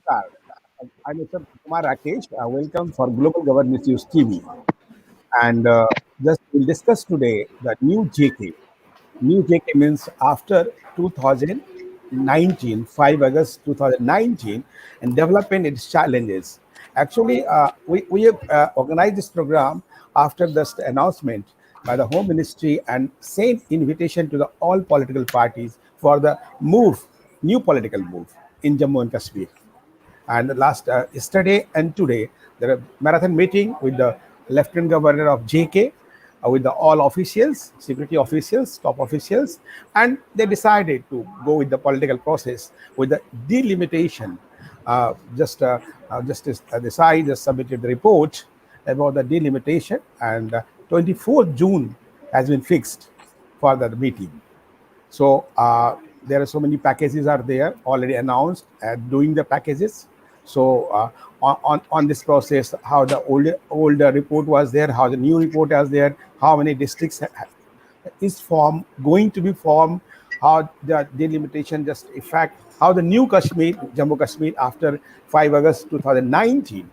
Namaskar. I'm Mr. Kumar Rakesh. Welcome for Global Governance News TV. And just we'll discuss today the new JK. New JK means after 2019, 5 August 2019, and development its challenges. Actually, we have organized this program after this announcement by the Home Ministry and sent invitation to the all political parties for the new political move in Jammu and Kashmir. And last yesterday and today, there are marathon meeting with the Lieutenant Governor of JK, with the all officials, security officials, top officials, and they decided to go with the political process with the delimitation. Justice Desai just submitted the report about the delimitation, and 24th June has been fixed for that meeting. So there are so many packages are there already announced and doing the packages. So on this process, how the older report was there, how the new report was there, how many districts is formed, going to be formed, how the delimitation just effect, how the new Kashmir, Jammu Kashmir after 5 August 2019.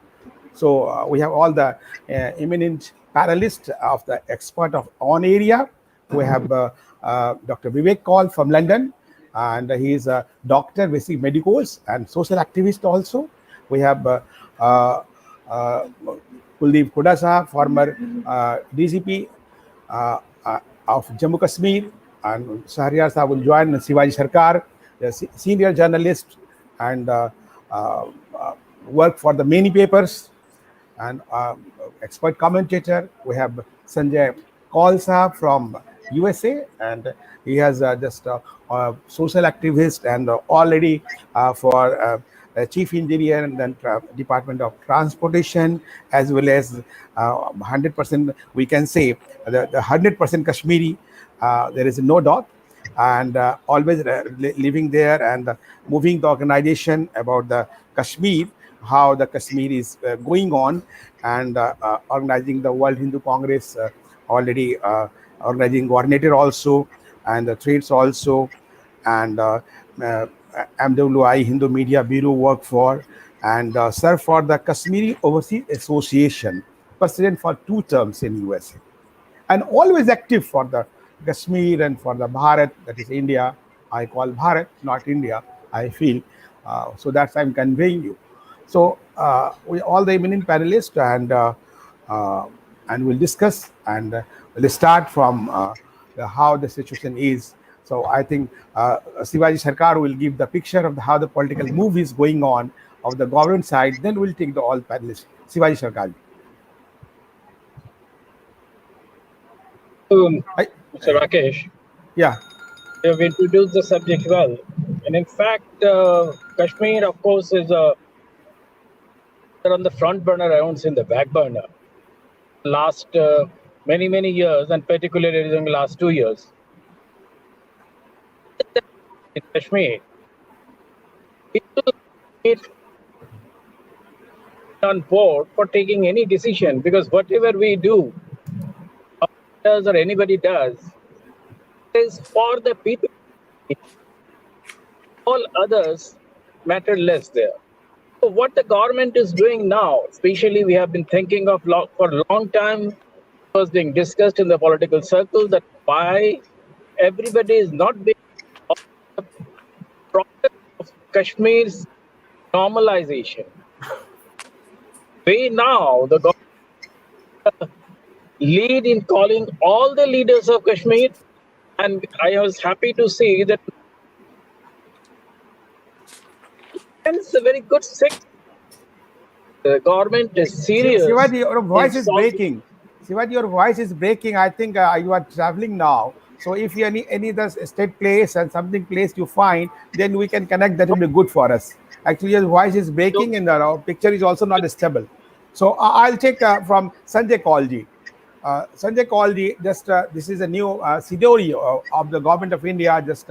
So we have all the eminent panelists of the expert of on area. We have Dr. Vivek Kaul from London, and he is a doctor, basic medicals and social activist also. We have uh, Kuldeep Kuda Sahab, former DGP of Jammu Kashmir, and Shahryar Sahab will join, Shivaji Sarkar, the senior journalist, and uh, work for the many papers and expert commentator. We have Sanjay Kaul from USA, and he has just social activist and already for chief engineer and then Department of Transportation, as well as 100%, we can say the 100% Kashmiri. There is no doubt, and always living there and moving the organization about the Kashmir, how the Kashmir is going on, and organizing the World Hindu Congress, already organizing coordinator also, and the trades also, and uh, MWI Hindu Media Bureau work for, and serve for the Kashmiri Overseas Association, president for 2 terms in USA, and always active for the Kashmir and for the Bharat, that is India. I call Bharat, not India, I feel. So that's I'm conveying you. So we all the eminent panelists, uh, and we'll discuss, and we'll start from how the situation is. So I think Shivaji Sarkar will give the picture of how the political move is going on of the government side. Then we'll take the all panelists. Shivaji Sarkar. Um, I, Mr. Rakesh, yeah. you have introduced the subject well. And in fact, Kashmir, of course, is on the front burner, I won't say in the back burner. Last many, many years, and particularly in the last 2 years, in Kashmir, people get on board for taking any decision because whatever we do, does or anybody does, is for the people. All others matter less there. So what the government is doing now, especially we have been thinking of for a long time, was being discussed in the political circle that why everybody is not being the process of Kashmir's normalization. We now the government lead in calling all the leaders of Kashmir, and I was happy to see that it's a very good signal. The government is serious Shivaji, your in voice is solving. breaking. Shivaji, your voice is breaking. I think you are traveling now. So if you any the state place and something place you find, then we can connect. That will be good for us. Actually, your voice is breaking, and the picture is also not stable. So I'll take from Sanjay Kaulji. Sanjay Kaulji, just this is a new scenario of the government of India, just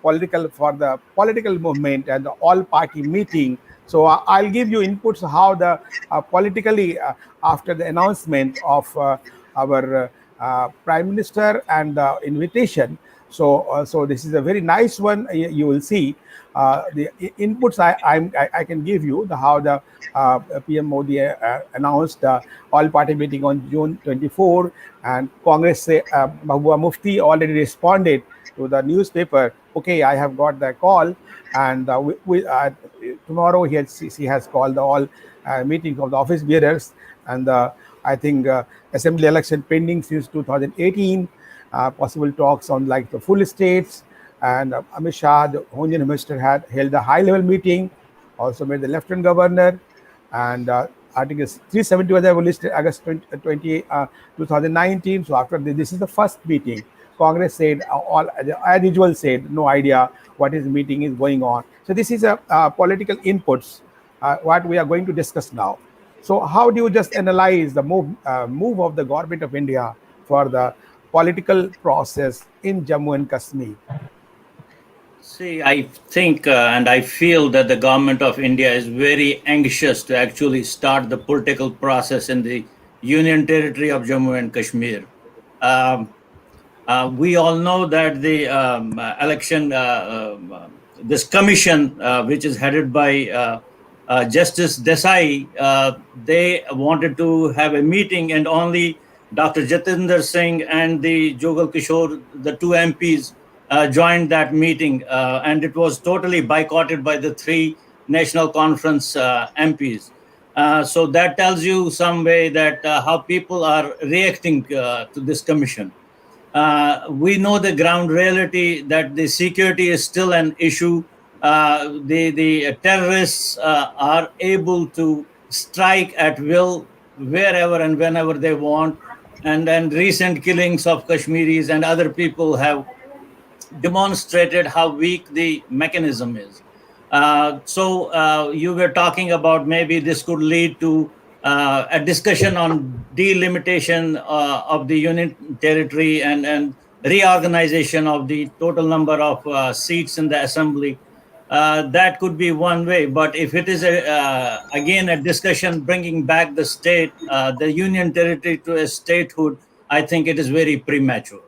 political for the political movement and the all party meeting. So I'll give you inputs how the politically after the announcement of our Prime Minister and invitation. So this is a very nice one. You will see the inputs I can give you the how the PM Modi announced all party meeting on June 24, and Congress say Mahbooba Mufti already responded to the newspaper. Okay, I have got the call, and tomorrow she has called the all meetings of the office bearers, and I think assembly election pending since 2018, possible talks on like the full states, and Amit Shah, the Home Minister, had held a high-level meeting, also made the Lieutenant Governor, and Article 370 was abolished August 2019. So after this is the first meeting. Congress said all as usual said no idea what is meeting is going on. So this is a political inputs what we are going to discuss now. So how do you just analyze the move of the government of India for the political process in Jammu and Kashmir? See, I think and I feel that the government of India is very anxious to actually start the political process in the Union Territory of Jammu and Kashmir. Um, we all know that the election, this commission, which is headed by Justice Desai, they wanted to have a meeting, and only Dr. Jatinder Singh and the Jogal Kishore, the two MPs, joined that meeting, and it was totally boycotted by the three National Conference MPs. So that tells you some way that how people are reacting to this commission. We know the ground reality that the security is still an issue. The terrorists are able to strike at will wherever and whenever they want. And then recent killings of Kashmiris and other people have demonstrated how weak the mechanism is. So you were talking about maybe this could lead to a discussion on delimitation of the union territory and reorganization of the total number of seats in the assembly. That could be one way, but if it is again a discussion bringing back the state, the union territory to a statehood, I think it is very premature.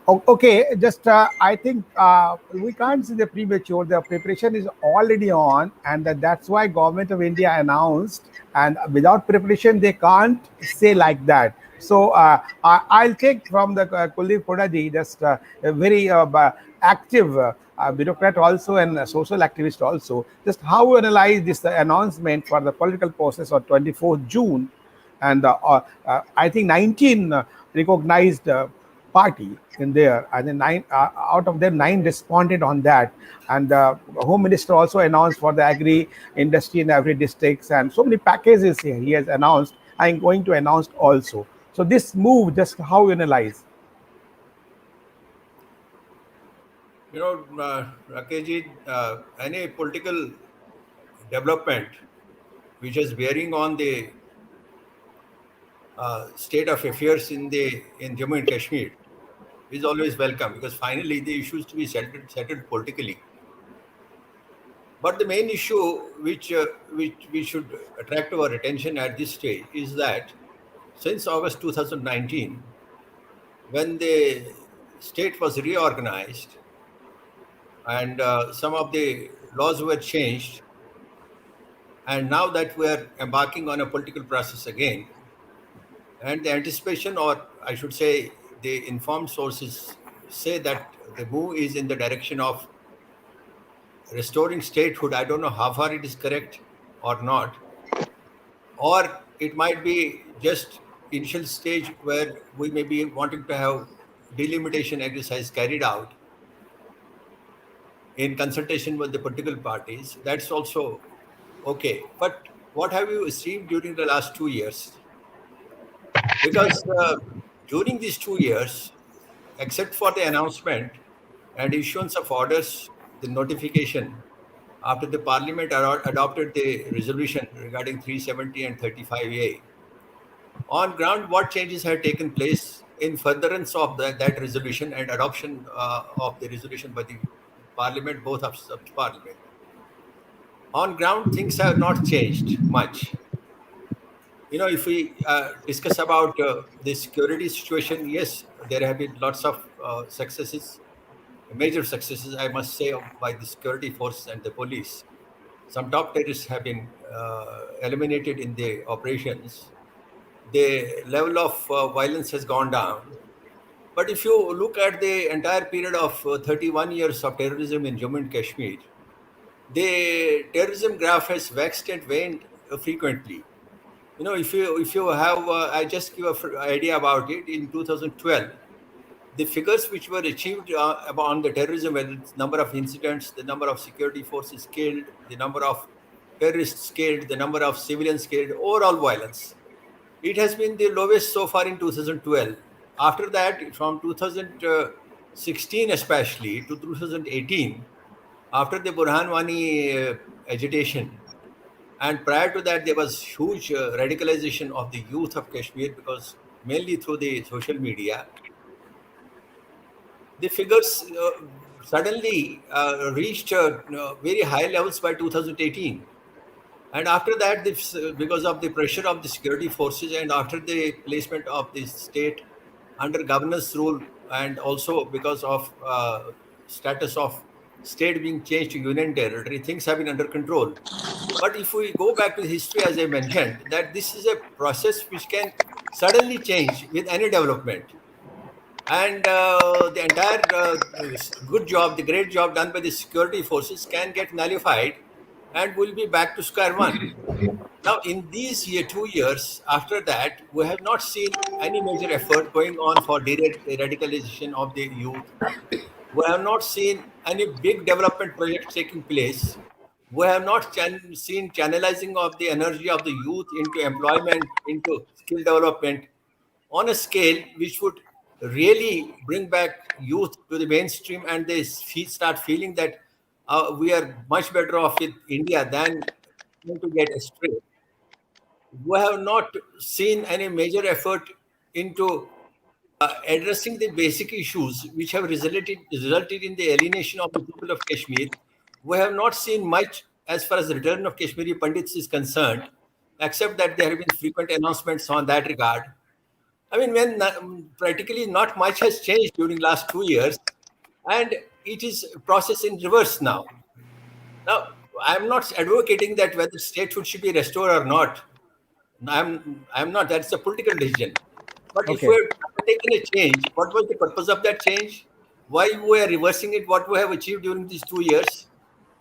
Okay, just I think we can't see the premature. The preparation is already on, and that's why Government of India announced. And without preparation, they can't say like that. So I'll take from the Kuldeep Kodaji, just a very active bureaucrat also and a social activist also. Just how you analyze this announcement for the political process on 24th June, and I think 19 recognized party in there, and then nine out of them, nine responded on that. And the Home Minister also announced for the agri industry in every districts, and so many packages here he has announced. I'm going to announce also. So this move, just how you analyze? Rakeshji, any political development which is bearing on the state of affairs in Jammu and Kashmir is always welcome, because finally the issues to be settled politically. But the main issue which we should attract our attention at this stage is that since August 2019, when the state was reorganized and some of the laws were changed, and now that we are embarking on a political process again, and the anticipation, or I should say, the informed sources say that the move is in the direction of restoring statehood. I don't know how far it is correct or not, or it might be just initial stage where we may be wanting to have delimitation exercise carried out in consultation with the political parties. That's also okay. But what have you achieved during the last 2 years? Because during these 2 years, except for the announcement and issuance of orders, the notification, after the Parliament adopted the resolution regarding 370 and 35A, on ground, what changes have taken place in furtherance of that resolution and adoption of the resolution by the Parliament, both of Parliament? On ground, things have not changed much. if we discuss about the security situation, yes, there have been lots of successes, major successes, I must say, by the security forces and the police. Some top terrorists have been eliminated in the operations. The level of violence has gone down. But if you look at the entire period of 31 years of terrorism in Jammu and Kashmir, the terrorism graph has waxed and waned frequently. If you have, I just give an idea about it. In 2012, the figures which were achieved on the terrorism, whether it's number of incidents, the number of security forces killed, the number of terrorists killed, the number of civilians killed, overall violence, it has been the lowest so far in 2012. After that, from 2016 especially to 2018, after the Burhan Wani agitation, and prior to that, there was huge radicalization of the youth of Kashmir, because mainly through the social media, the figures suddenly reached very high levels by 2018. And after that, this, because of the pressure of the security forces and after the placement of the state under governance rule, and also because of status of state being changed to union territory, things have been under control. But if we go back to the history, as I mentioned, that this is a process which can suddenly change with any development. And the entire good job, the great job done by the security forces can get nullified and we'll be back to square one. Now, in these 2 years after that, we have not seen any major effort going on for radicalization of the youth. We have not seen any big development projects taking place. We have not seen channelizing of the energy of the youth into employment, into skill development on a scale which would really bring back youth to the mainstream, and they start feeling that we are much better off with India than trying to get astray. We have not seen any major effort into addressing the basic issues which have resulted in the alienation of the people of Kashmir. We have not seen much as far as the return of Kashmiri Pandits is concerned, except that there have been frequent announcements on that regard. I mean, when practically not much has changed during last 2 years, and it is a process in reverse now. Now, I'm not advocating that whether statehood should be restored or not. I'm not. That's a political decision. But if Okay. we're taking a change, what was the purpose of that change? Why we are reversing it? What we have achieved during these 2 years?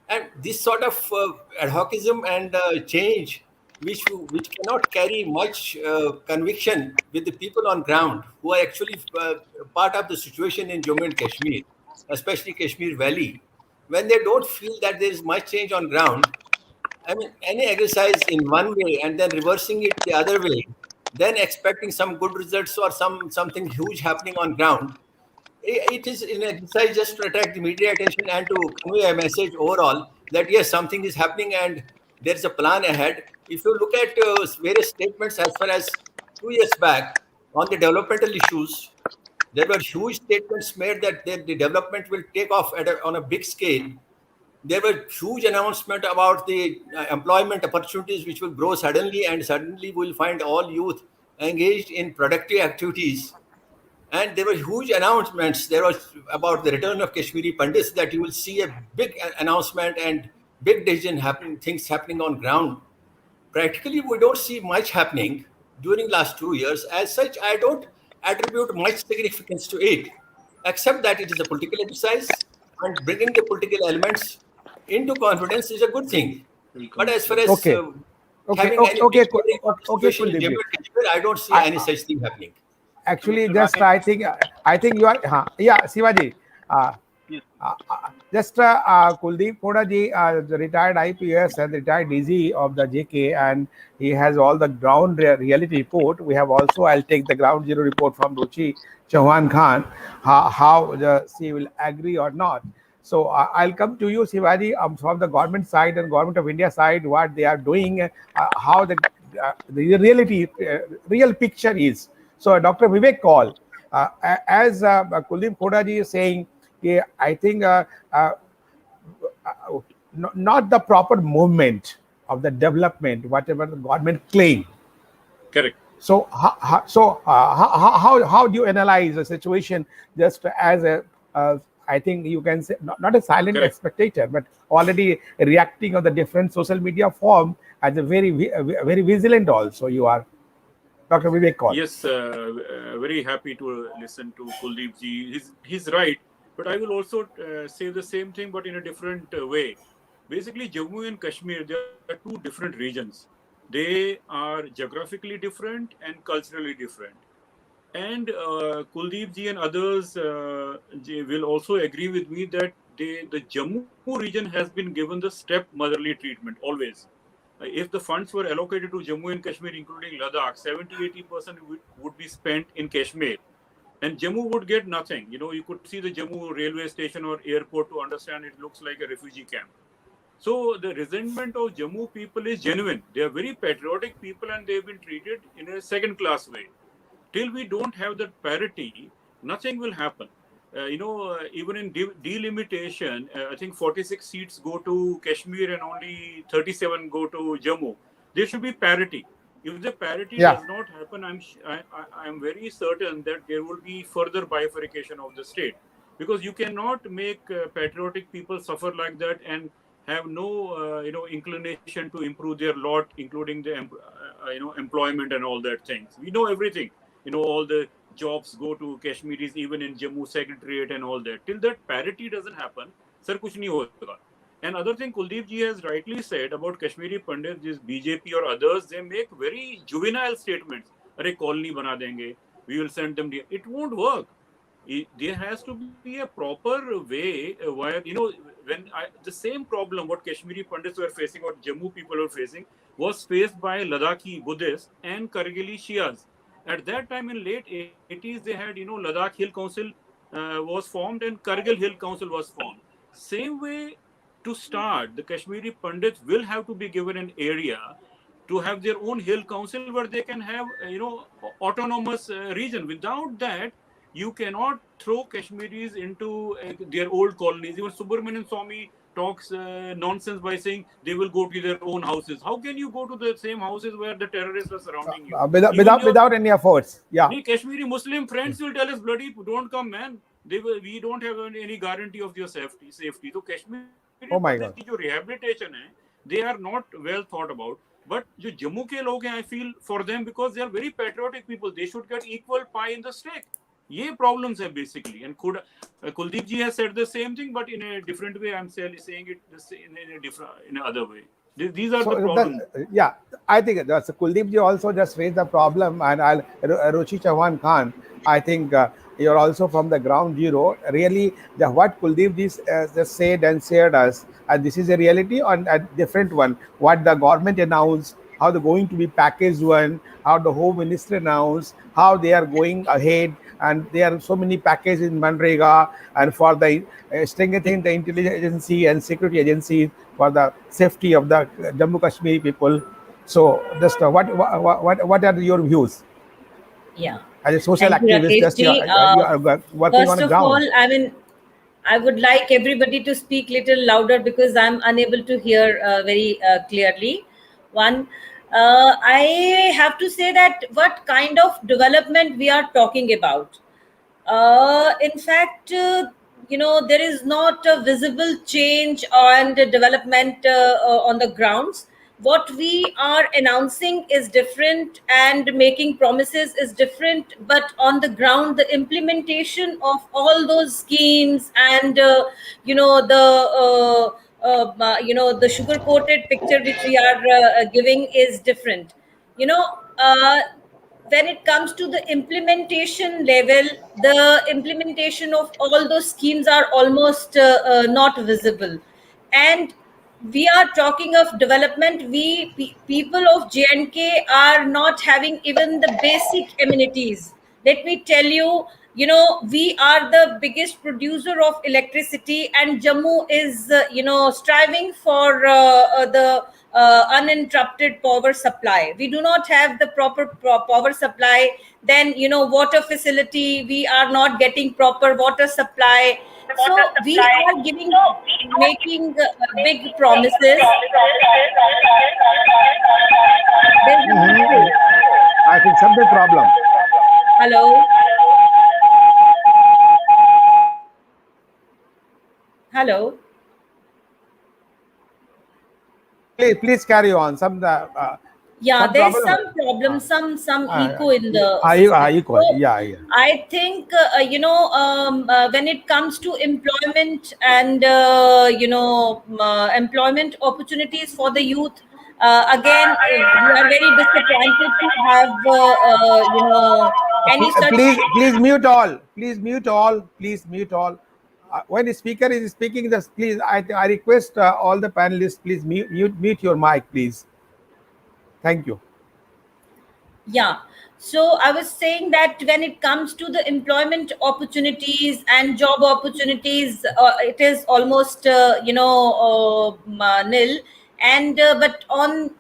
And this sort of ad hocism and change, which cannot carry much conviction with the people on ground who are actually part of the situation in Jammu and Kashmir, especially Kashmir Valley, when they don't feel that there is much change on ground. I mean, any exercise in one way and then reversing it the other way, then expecting some good results or something huge happening on ground, it is an exercise just to attract the media attention and to convey a message overall that yes, something is happening and there's a plan ahead. If you look at various statements as far as 2 years back on the developmental issues, there were huge statements made that the development will take off on a big scale. There were huge announcements about the employment opportunities which will grow suddenly, and suddenly we'll find all youth engaged in productive activities. And there were huge announcements. There was about the return of Kashmiri Pandits, that you will see a big announcement and big decision happening, things happening on ground. Practically, we don't see much happening during last 2 years. As such, I don't attribute much significance to it, except that it is a political exercise, and bringing the political elements into confidence is a good thing. But as far as Okay. Okay. having any Okay. big bearing on the Okay. situation in Kuldeep ji. Jammu and Kashmir, I don't see I, any such thing happening. actually, Mr. just Rakesh, I think you are. Yeah, Sivaji. Uh, yes, just Kuldeep Koda ji, the retired IPS and retired DG of the JK, and he has all the ground reality report. We have also, I'll take the ground zero report from Ruchi Chauhan Khan, how she will agree or not. So I'll come to you, Sivaji, from the government side and government of India side, what they are doing, how the reality, real picture is. So Dr. Vivek Kaul, as Kuldeep Koda ji is saying, yeah, I think not the proper movement of the development, whatever the government claim. Correct. So, how do you analyze the situation just as a, I think you can say, not a silent Correct. spectator, but already reacting on the different social media form as a very vigilant also you are, Dr. Vivek Kaur. Yes, very happy to listen to Kuldeep ji. He's right, but I will also say the same thing, but in a different way. Basically, Jammu and Kashmir, they are two different regions. They are geographically different and culturally different. And Kuldeep ji and others will also agree with me that the Jammu region has been given the step motherly treatment always. If the funds were allocated to Jammu and Kashmir, including Ladakh, 70-80% would be spent in Kashmir. And Jammu would get nothing. You know, you could see the Jammu railway station or airport to understand it looks like a refugee camp. So the resentment of Jammu people is genuine. They are very patriotic people and they've been treated in a second class way. Till we don't have that parity, nothing will happen. Even in delimitation, I think 46 seats go to Kashmir and only 37 go to Jammu. There should be parity. If the parity Yeah. does not happen, I'm very certain that there will be further bifurcation of the state, because you cannot make patriotic people suffer like that and have no inclination to improve their lot, including the employment and all that things. We know everything. All the jobs go to Kashmiris, even in Jammu Secretariat and all that. Till that parity doesn't happen, sir, kuch nahi hoga. And other thing Kuldeep ji has rightly said about Kashmiri Pandits, this BJP or others, they make very juvenile statements. Arey colony bana denge, we will send them. It won't work. There has to be a proper way where, the same problem what Kashmiri Pandits were facing, what Jammu people were facing, was faced by Ladakhi Buddhists and Kargili Shias. At that time in late 80s, they had, Ladakh Hill Council was formed and Kargil Hill Council was formed. Same way, to start, the Kashmiri Pandits will have to be given an area to have their own hill council where they can have, autonomous region. Without that, you cannot throw Kashmiris into their old colonies. Even Subramanian Swami talks nonsense by saying they will go to their own houses. How can you go to the same houses where the terrorists are surrounding you? Without any efforts. Yeah. The Kashmiri Muslim friends will tell us, bloody, don't come, man. We don't have any guarantee of your safety. So Kashmiri Oh my Pandits God. की जो rehabilitation है, they are not well thought about. But जो Jammu के लोग हैं, I feel for them, because they are very patriotic people. They should get equal pie in the stake. ये problems है basically. And Kuldeep ji has said the same thing, but in a different way. I'm saying it in another way. These are the problems. Yeah, I think that's Kuldeep ji also just raised the problem, and Ruchi Chauhan Khan, I think you're also from the ground zero. Really, what Kuldeep ji just said and shared us, and this is a reality on a different one. What the government announced, how they're going to be packaged one, how the Home Minister announced, how they are going ahead, and there are so many packages in Manrega and for the strengthening the intelligence agency and security agencies for the safety of the Jammu Kashmir people. So, just what are your views Yeah. as a social Thank you, activist? Rakesh Just ji. you are working on First the of all, ground. I would like everybody to speak little louder because I'm unable to hear very clearly. One, I have to say that what kind of development we are talking about. In fact, there is not a visible change and development on the grounds. What we are announcing is different and making promises is different, but on the ground, the implementation of all those schemes and the sugar coated picture which we are giving is different. You know. When it comes to the implementation level, the implementation of all those schemes are almost not visible. And we are talking of development. People of JNK are not having even the basic amenities. Let me tell you, we are the biggest producer of electricity, and Jammu is, striving for the uninterrupted power supply. We do not have the proper power supply. Then, water facility, we are not getting proper water supply. So we are making big promises. There's no echo. I think something problem. Hello. Hello. Please carry on. Yeah, Some there's problem. some problem, some Uh, echo in the system. equal. So Yeah, yeah. I think when it comes to employment and employment opportunities for the youth, again we are very disappointed to have any such. Please mute all. Please mute all. Please mute all. When the speaker is speaking, just please, I request all the panelists, please mute your mic, please. Thank you. Yeah. So I was saying that when it comes to the employment opportunities and job opportunities, it is almost nil. And but on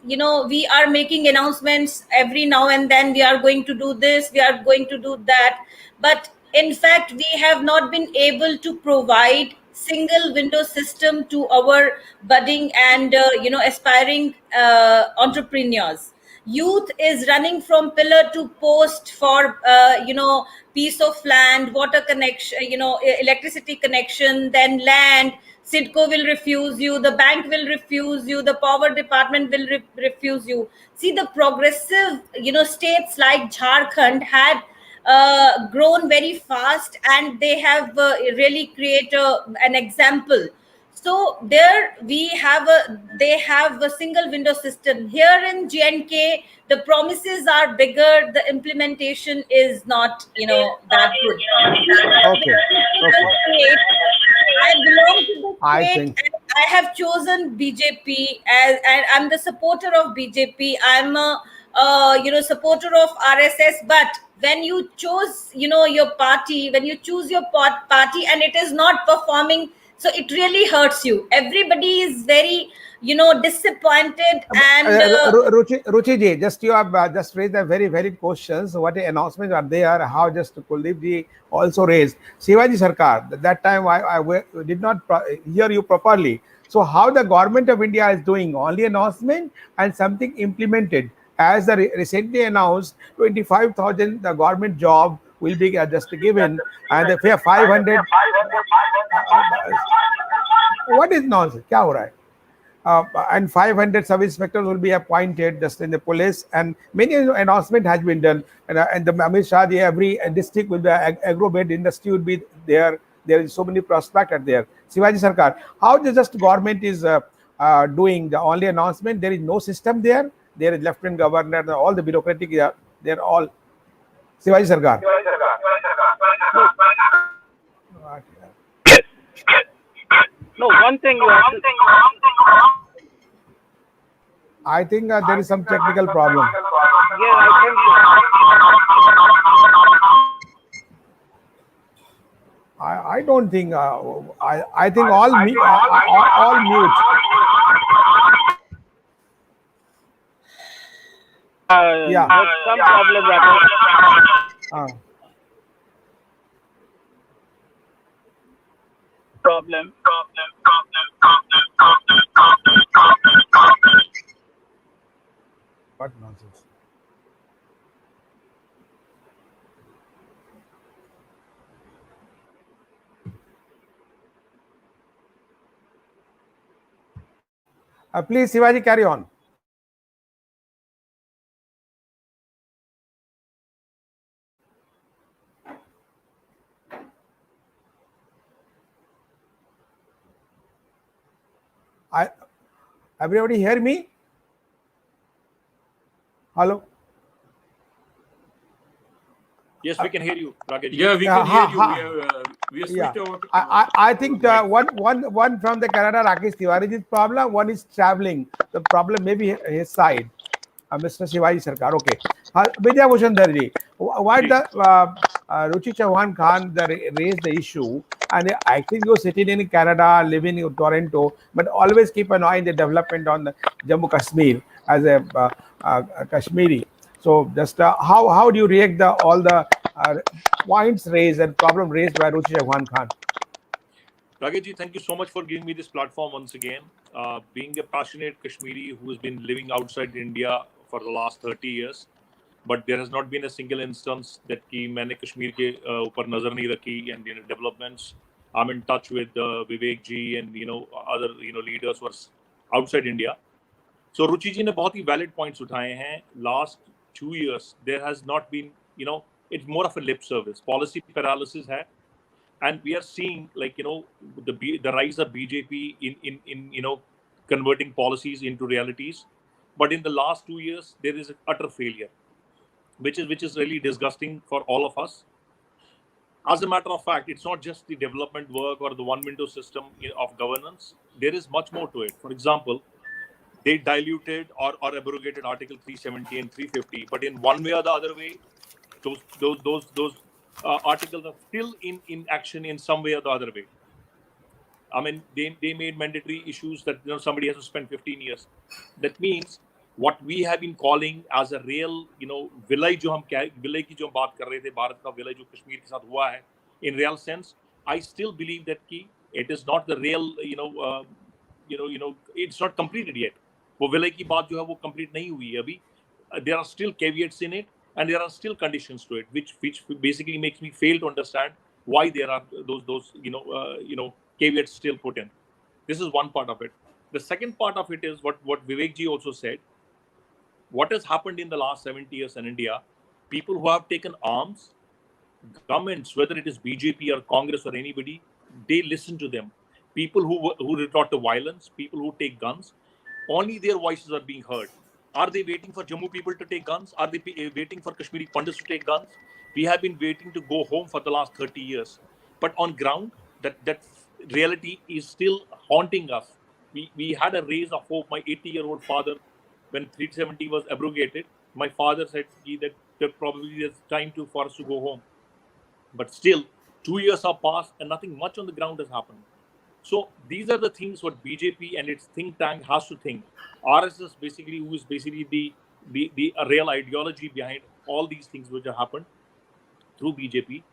we are making announcements every now and then. We are going to do this. We are going to do that. But in fact, we have not been able to provide single window system to our budding and aspiring entrepreneurs. Youth is running from pillar to post for piece of land, water connection, electricity connection, then land. Sidco will refuse you, the bank will refuse you, the power department will refuse you. See, the progressive states like Jharkhand had grown very fast, and they have really created an example. So there we have they have a single window system. Here in GNK, the promises are bigger, the implementation is not that good. See, Okay. state, I belong to the I state, think and I have chosen BJP as, and I'm the supporter of BJP. I'm a supporter of RSS. But when you chose your party, when you choose your party and it is not performing, so it really hurts you. Everybody is very disappointed, and Ruchi ji, just you have just raised a very valid questions. What announcements are there? How just Kuldeep ji also raised. Shivaji Sarkar, that time I did not hear you properly. So how the government of India is doing only announcement and something implemented? As the recently announced, 25,000 the government job will be just given, and the 500. What is nonsense? क्या हो रहा है? And 500 sub inspectors will be appointed just in the police, and many announcement has been done. And the Amit Shah, every district with the agro-based industry will be there. There is so many prospects are there. Shivaji Sarkar, how the just government is doing the only announcement? There is no system there. There is lieutenant governor, all the bureaucratic, they're all Shivaji Sarkar. No, one thing you have to. I think there is some technical problem. Yeah, I think. I don't think. I think all mute. Yeah. There's some problem, Rakesh. Problem. What nonsense. Please, Shivaji, carry on. Everybody hear me? Hello? Yes, we can hear you, Rakesh. Yeah, we can hear you. We have switched over. I think one from the Canada, Rakesh Tiwari's problem, one is traveling. The problem may be his side. Mr. Shivaji Sarkar. Okay. Vidya Bhushan Dharji, why the Ruchi Chauhan Khan raised the issue, and I think you're sitting in Canada, living in Toronto, but always keep an eye on the development on the Jammu Kashmir as a Kashmiri. So just how do you react all the points raised and problem raised by Ruchi Chauhan Khan? Rakesh, thank you so much for giving me this platform once again. Being a passionate Kashmiri who has been living outside India for the last 30 years, but there has not been a single instance that कि मैंने कश्मीर के ऊपर नजर नहीं रखी, and developments. I'm in touch with Vivek ji and other leaders who are outside India. So Ruchi ji ने बहुत ही valid points उठाए हैं. Last 2 years there has not been, it's more of a lip service. Policy paralysis है, and we are seeing the rise of BJP in converting policies into realities. But in the last 2 years there is an utter failure, which is really disgusting for all of us. As a matter of fact, it's not just the development work or the one window system of governance. There is much more to it. For example, they diluted or abrogated Article 370 and 350, but in one way or the other way, those articles are still in action in some way or the other way. I mean, they made mandatory issues that somebody has to spend 15 years. That means what we have been calling as a real, विलय जो हम विलय की जो बात कर रहे थे, भारत का विलय जो कश्मीर के साथ हुआ है, in real sense, I still believe that it is not the real, it's not completed yet. वो विलय की बात जो है वो complete नहीं हुई है अभी. There are still caveats in it, and there are still conditions to it, which basically makes me fail to understand why there are those caveats still put in. This is one part of it. The second part of it is what Vivek ji also said. What has happened in the last 70 years in India? People who have taken arms, governments, whether it is BJP or Congress or anybody, they listen to them. People who resort to violence, people who take guns, only their voices are being heard. Are they waiting for Jammu people to take guns? Are they waiting for Kashmiri Pandits to take guns? We have been waiting to go home for the last 30 years. But on ground, that reality is still haunting us. We had a raise of hope. My 80-year-old father, when 370 was abrogated, my father said that probably there's time for us to go home. But still, 2 years have passed and nothing much on the ground has happened. So these are the things what BJP and its think tank has to think. RSS basically, who is basically the real ideology behind all these things which have happened through BJP,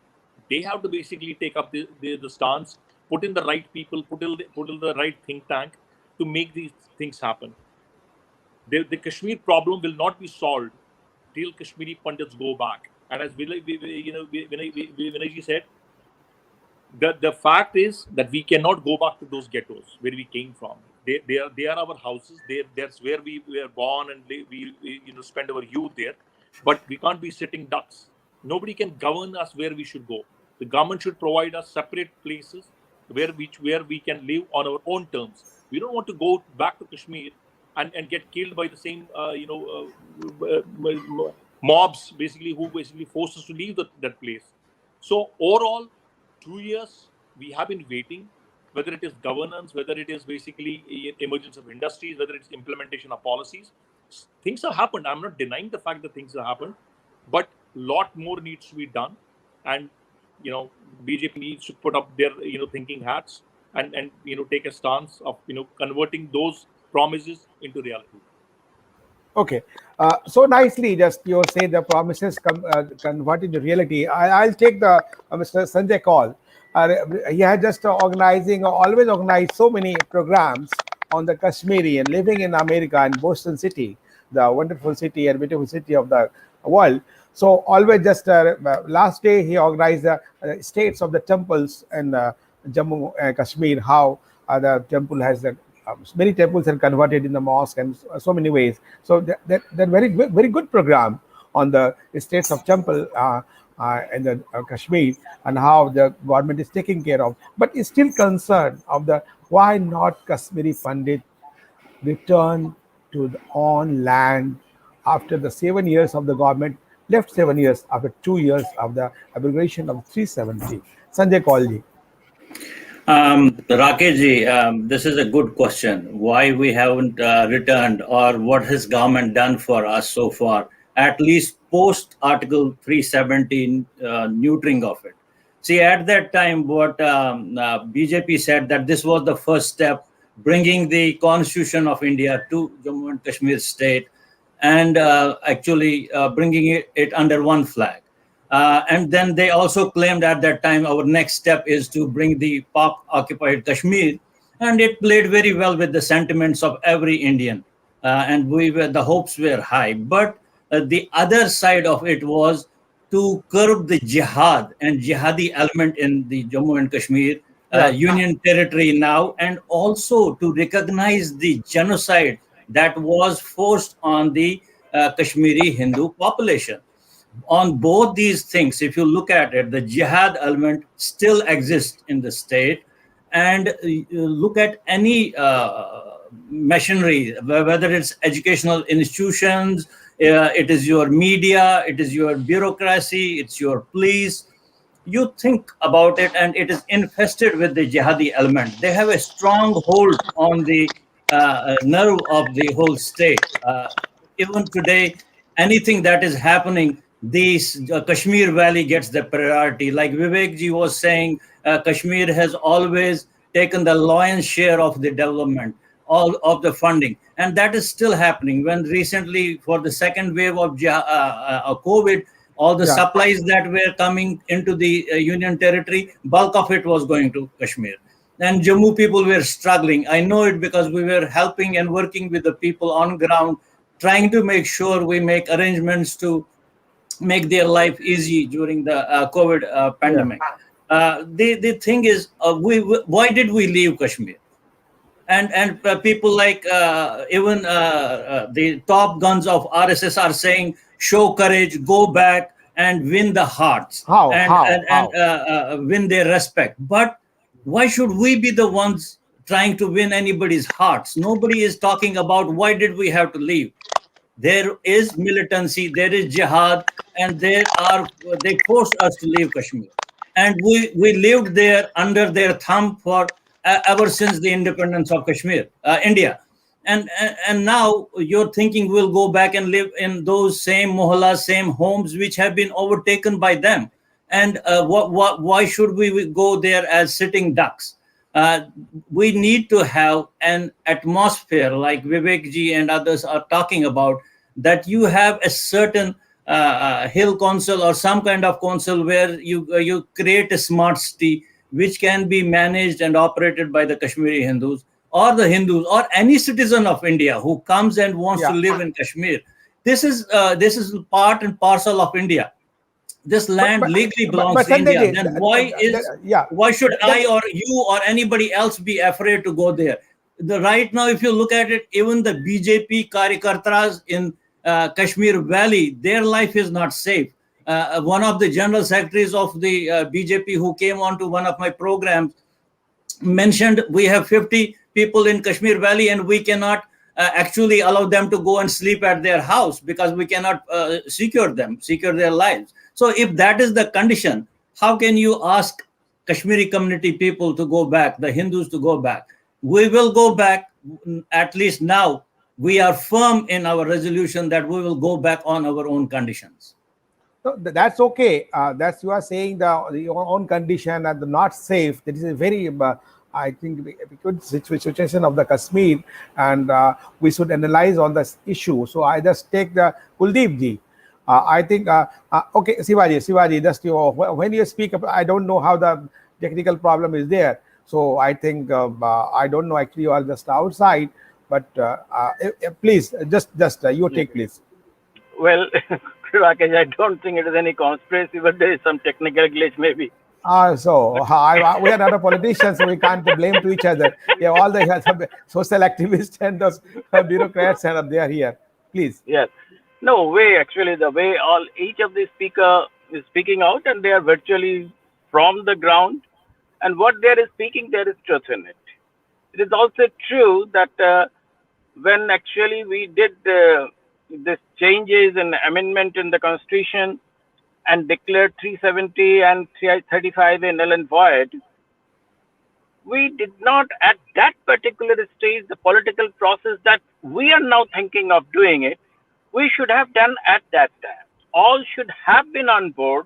they have to basically take up the stance, put in the right people, put in the right think tank to make these things happen. The Kashmir problem will not be solved till Kashmiri Pandits go back. And as Vinay ji said, the fact is that we cannot go back to those ghettos where we came from. They are our houses. That's where we were born, and we spend our youth there. But we can't be sitting ducks. Nobody can govern us where we should go. The government should provide us separate places where we can live on our own terms. We don't want to go back to Kashmir and get killed by the same mobs basically who basically force us to leave that place. So overall, 2 years we have been waiting, whether it is governance, whether it is basically emergence of industries, whether it's implementation of policies. Things have happened. I'm not denying the fact that things have happened, but lot more needs to be done. And BJP needs to put up their thinking hats and take a stance of converting those promises into reality. Okay, so nicely, just you say the promises convert into reality. I'll take the Mr. Sanjay call. He had just always organized so many programs on the Kashmiri and living in America and Boston City, the wonderful city and beautiful city of the world. So always just last day he organized the states of the temples in Jammu and Kashmir, how the temple has many temples are converted in the mosque and so many ways. So that very good program on the states of temple in the Kashmir and how the government is taking care of. But is still concerned of why not Kashmiri Pandit return to the own land after the 7 years of the government, left 7 years after 2 years of the abrogation of 370. Sanjay Kaulji. Rakesh ji, this is a good question. Why we haven't returned, or what has government done for us so far, at least post Article 317 neutering of it. See, at that time, what BJP said that this was the first step, bringing the Constitution of India to Jammu and Kashmir state, and actually bringing it under one flag. And then they also claimed at that time our next step is to bring the Pak-occupied Kashmir, and it played very well with the sentiments of every Indian, and the hopes were high. But the other side of it was to curb the jihad and jihadi element in the Jammu and Kashmir Yeah. Union territory now, and also to recognize the genocide that was forced on the Kashmiri Hindu population. On both these things, if you look at it, the jihad element still exists in the state. And look at any machinery, whether it's educational institutions, it is your media, it is your bureaucracy, it's your police. You think about it, and it is infested with the jihadi element. They have a strong hold on the nerve of the whole state. Even today, anything that is happening, this Kashmir Valley gets the priority. Like Vivek ji was saying, Kashmir has always taken the lion's share of the development, all of the funding, and that is still happening. When recently, for the second wave of COVID, all the Yeah. supplies that were coming into the Union territory, bulk of it was going to Kashmir. And Jammu people were struggling. I know it because we were helping and working with the people on ground, trying to make sure we make arrangements to make their life easy during the COVID pandemic. The thing is, why did we leave Kashmir? And people like even the top guns of RSS are saying, show courage, go back and win the hearts, How? and How? and, How? and win their respect. But why should we be the ones trying to win anybody's hearts? Nobody is talking about why did we have to leave. There is militancy, there is jihad, and they forced us to leave Kashmir, and we lived there under their thumb for ever since the independence of Kashmir, India. And now you're thinking we'll go back and live in those same mohallas, same homes which have been overtaken by them. And why should we go there as sitting ducks? Uh, we need to have an atmosphere like Vivek ji and others are talking about, that you have a certain hill council or some kind of council where you create a smart city which can be managed and operated by the Kashmiri Hindus, or the Hindus, or any citizen of India who comes and wants to Yeah. live in Kashmir. This is part and parcel of India. This land legally belongs But to Sanjay India. ji, Then yeah, why should that, I or you or anybody else be afraid to go there? Right now, if you look at it, even the BJP Karyakartas in Kashmir Valley, their life is not safe. One of the general secretaries of the BJP who came on to one of my programs mentioned, we have 50 people in Kashmir Valley and we cannot actually allow them to go and sleep at their house because we cannot secure their lives. So if that is the condition, how can you ask Kashmiri community people to go back, the Hindus to go back? We will go back. At least now we are firm in our resolution that we will go back on our own conditions. no, that's okay. That's, you are saying your own condition and the not safe. That is a very, I think, a good situation of the Kashmir, and we should analyze on this issue. So I just take the Kuldeep ji. I think, okay, Shivaji, just when you speak, I don't know how the technical problem is there. So I think, I don't know, actually, you are just outside, but please, just you take, please. Well, Rakesh, I don't think it is any conspiracy, but there is some technical glitch maybe. We are not a politician, so we can't blame to each other. Yeah, all the social activists and those bureaucrats and they are here. Please. Yes. No way, actually, the way each of the speaker is speaking out, and they are virtually from the ground, and what they are speaking, there is truth in it. It is also true that when actually we did this changes and amendment in the constitution and declared 370 and 335 a null and void, we did not at that particular stage the political process that we are now thinking of doing it, we should have done at that time. All should have been on board,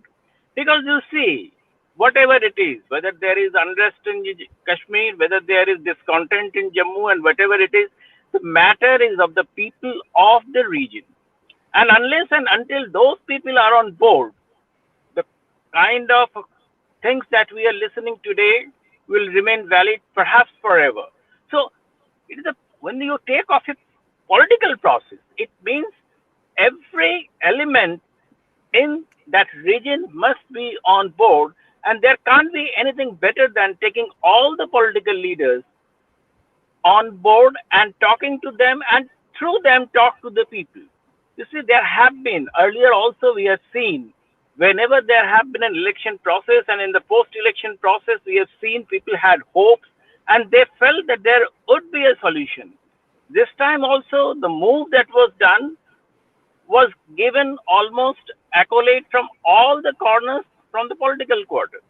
because you see, whatever it is, whether there is unrest in Kashmir, whether there is discontent in Jammu, and whatever it is, the matter is of the people of the region. And unless and until those people are on board, the kind of things that we are listening today will remain valid perhaps forever. So it is when you take off a political process, it means every element in that region must be on board, and there can't be anything better than taking all the political leaders on board and talking to them, and through them talk to the people. You see, there have been earlier also, we have seen whenever there have been an election process, and in the post-election process, we have seen people had hopes and they felt that there would be a solution. This time also, the move that was done was given almost accolade from all the corners from the political quarter.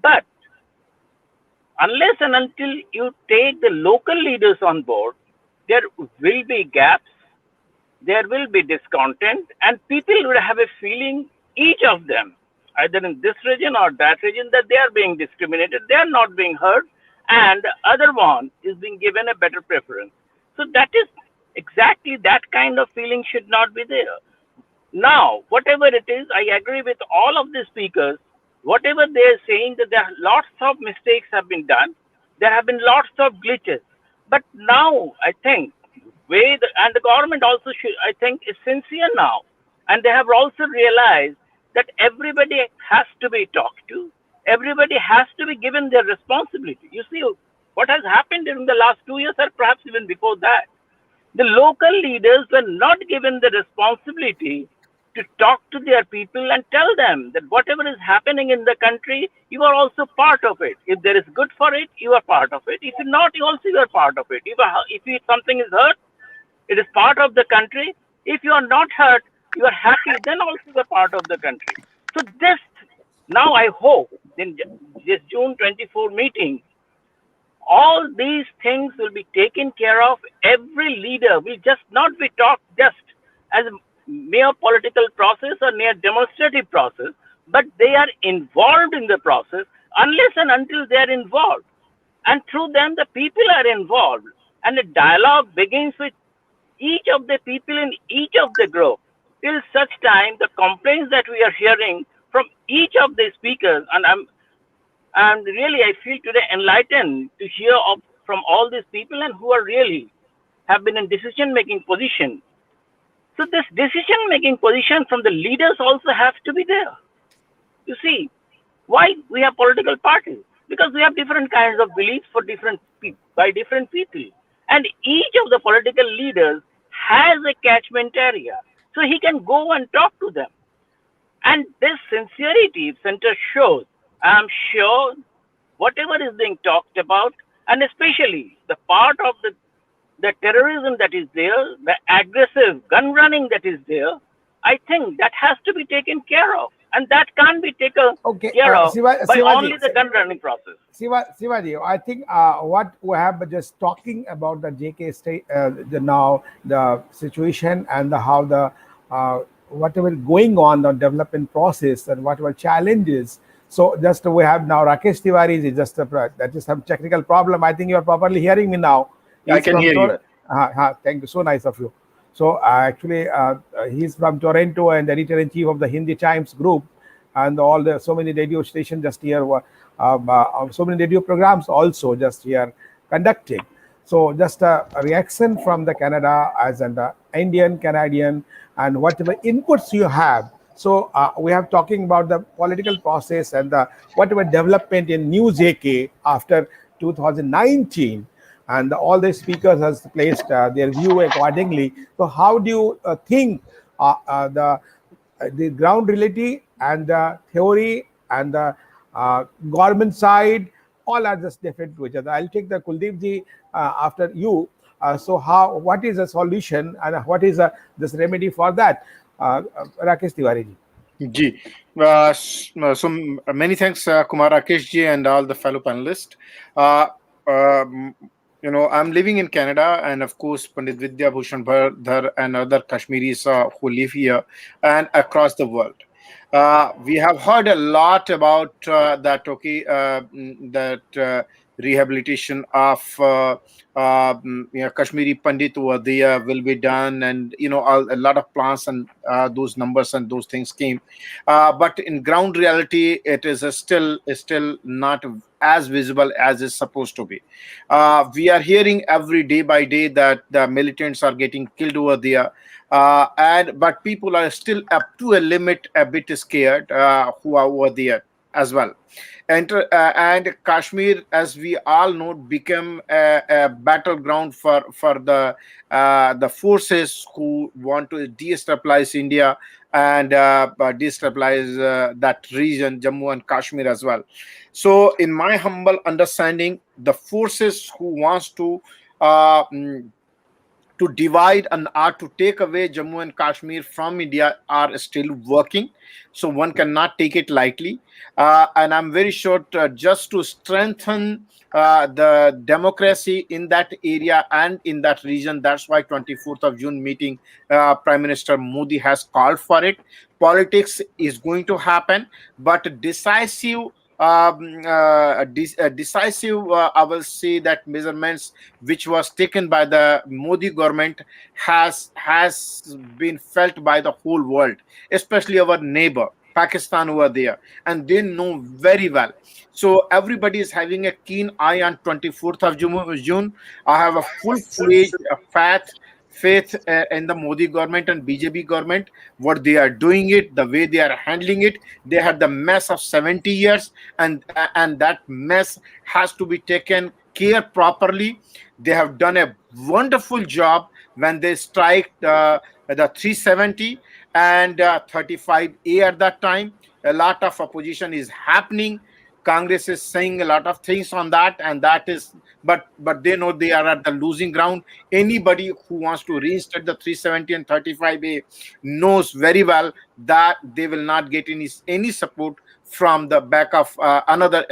But unless and until you take the local leaders on board, there will be gaps, there will be discontent, and people will have a feeling, each of them, either in this region or that region, that they are being discriminated, they are not being heard, and the other one is being given a better preference. So that is exactly that kind of feeling should not be there. Now, whatever it is, I agree with all of the speakers. Whatever they are saying, that there are lots of mistakes have been done. There have been lots of glitches. But now, I think, and the government also should, I think, is sincere now. And they have also realized that everybody has to be talked to. Everybody has to be given their responsibility. You see, what has happened during the last 2 years, or perhaps even before that, the local leaders were not given the responsibility to talk to their people and tell them that whatever is happening in the country, you are also part of it. If there is good for it, you are part of it. If not, you also are part of it. If something is hurt, it is part of the country. If you are not hurt, you are happy, then also you are part of the country. So this, now I hope, in this June 24 meeting, all these things will be taken care of. Every leader will just not be talked just as a mere political process or mere demonstrative process, but they are involved in the process unless and until they are involved. And through them, the people are involved. And the dialogue begins with each of the people in each of the group. Till such time, the complaints that we are hearing from each of the speakers, and really, I feel today enlightened to hear from all these people and who are really have been in decision-making position. So this decision-making position from the leaders also have to be there. You see, why we have political parties? Because we have different kinds of beliefs for different by different people. And each of the political leaders has a catchment area. So he can go and talk to them. And this sincerity center shows, I'm sure, whatever is being talked about, and especially the part of the terrorism that is there, the aggressive gun running that is there, I think that has to be taken care of. And that can't be taken care of by only the gun running process. Sivaji, I think what we have just talking about the JK state, the situation and how the whatever going on the development process and whatever challenges. So just we have now Rakesh Tiwari is just that is some technical problem. I think you are properly hearing me now. I can hear you. Thank you. So nice of you. So actually, he's from Toronto and editor-in-chief of the Hindi Times group, and so many radio stations just here, so many radio programs also just here conducting. So just a reaction from the Canada as an Indian, Canadian, and whatever inputs you have. So we have talking about the political process and the whatever development in New JK after 2019. And all the speakers has placed their view accordingly. So how do you think the ground reality and the theory and the government side all are just different to each other? I'll take the Kuldeep ji after you. So what is the solution and what is this remedy for that? Rakesh Tiwari ji. So many thanks, Kumar Rakesh ji and all the fellow panelists. I'm living in Canada, and of course, Pandit Vidya Bhushan Bhardar and other Kashmiris who live here and across the world. We have heard a lot about that rehabilitation of Kashmiri Pandit over there will be done, and a lot of plans and those numbers and those things came, but in ground reality, it is still not as visible as it's supposed to be. We are hearing every day by day that the militants are getting killed over there, and but people are still up to a limit a bit scared, who are over there as well. And Kashmir, as we all know, became a battleground for the forces who want to destabilize India and destabilize that region, Jammu and Kashmir as well. So, in my humble understanding, the forces who wants uh, mm, to divide and are to take away Jammu and Kashmir from India are still working. So one cannot take it lightly. And I'm very sure just to strengthen the democracy in that area and in that region, that's why 24th of June meeting, Prime Minister Modi has called for it. Politics is going to happen, but decisive, I will say that measurements which was taken by the Modi government has been felt by the whole world, especially our neighbor Pakistan over there, and they know very well. So everybody is having a keen eye on 24th of June. I have a full-fledged faith in the Modi government and BJP government, what they are doing it, the way they are handling it. They had the mess of 70 years, and that mess has to be taken care properly. They have done a wonderful job when they strike the 370 and 35A at that time. A lot of opposition is happening. Congress is saying a lot of things on that, and that is, but they know they are at the losing ground. Anybody who wants to reinstate the 370 and 35A knows very well that they will not get any support from the back of another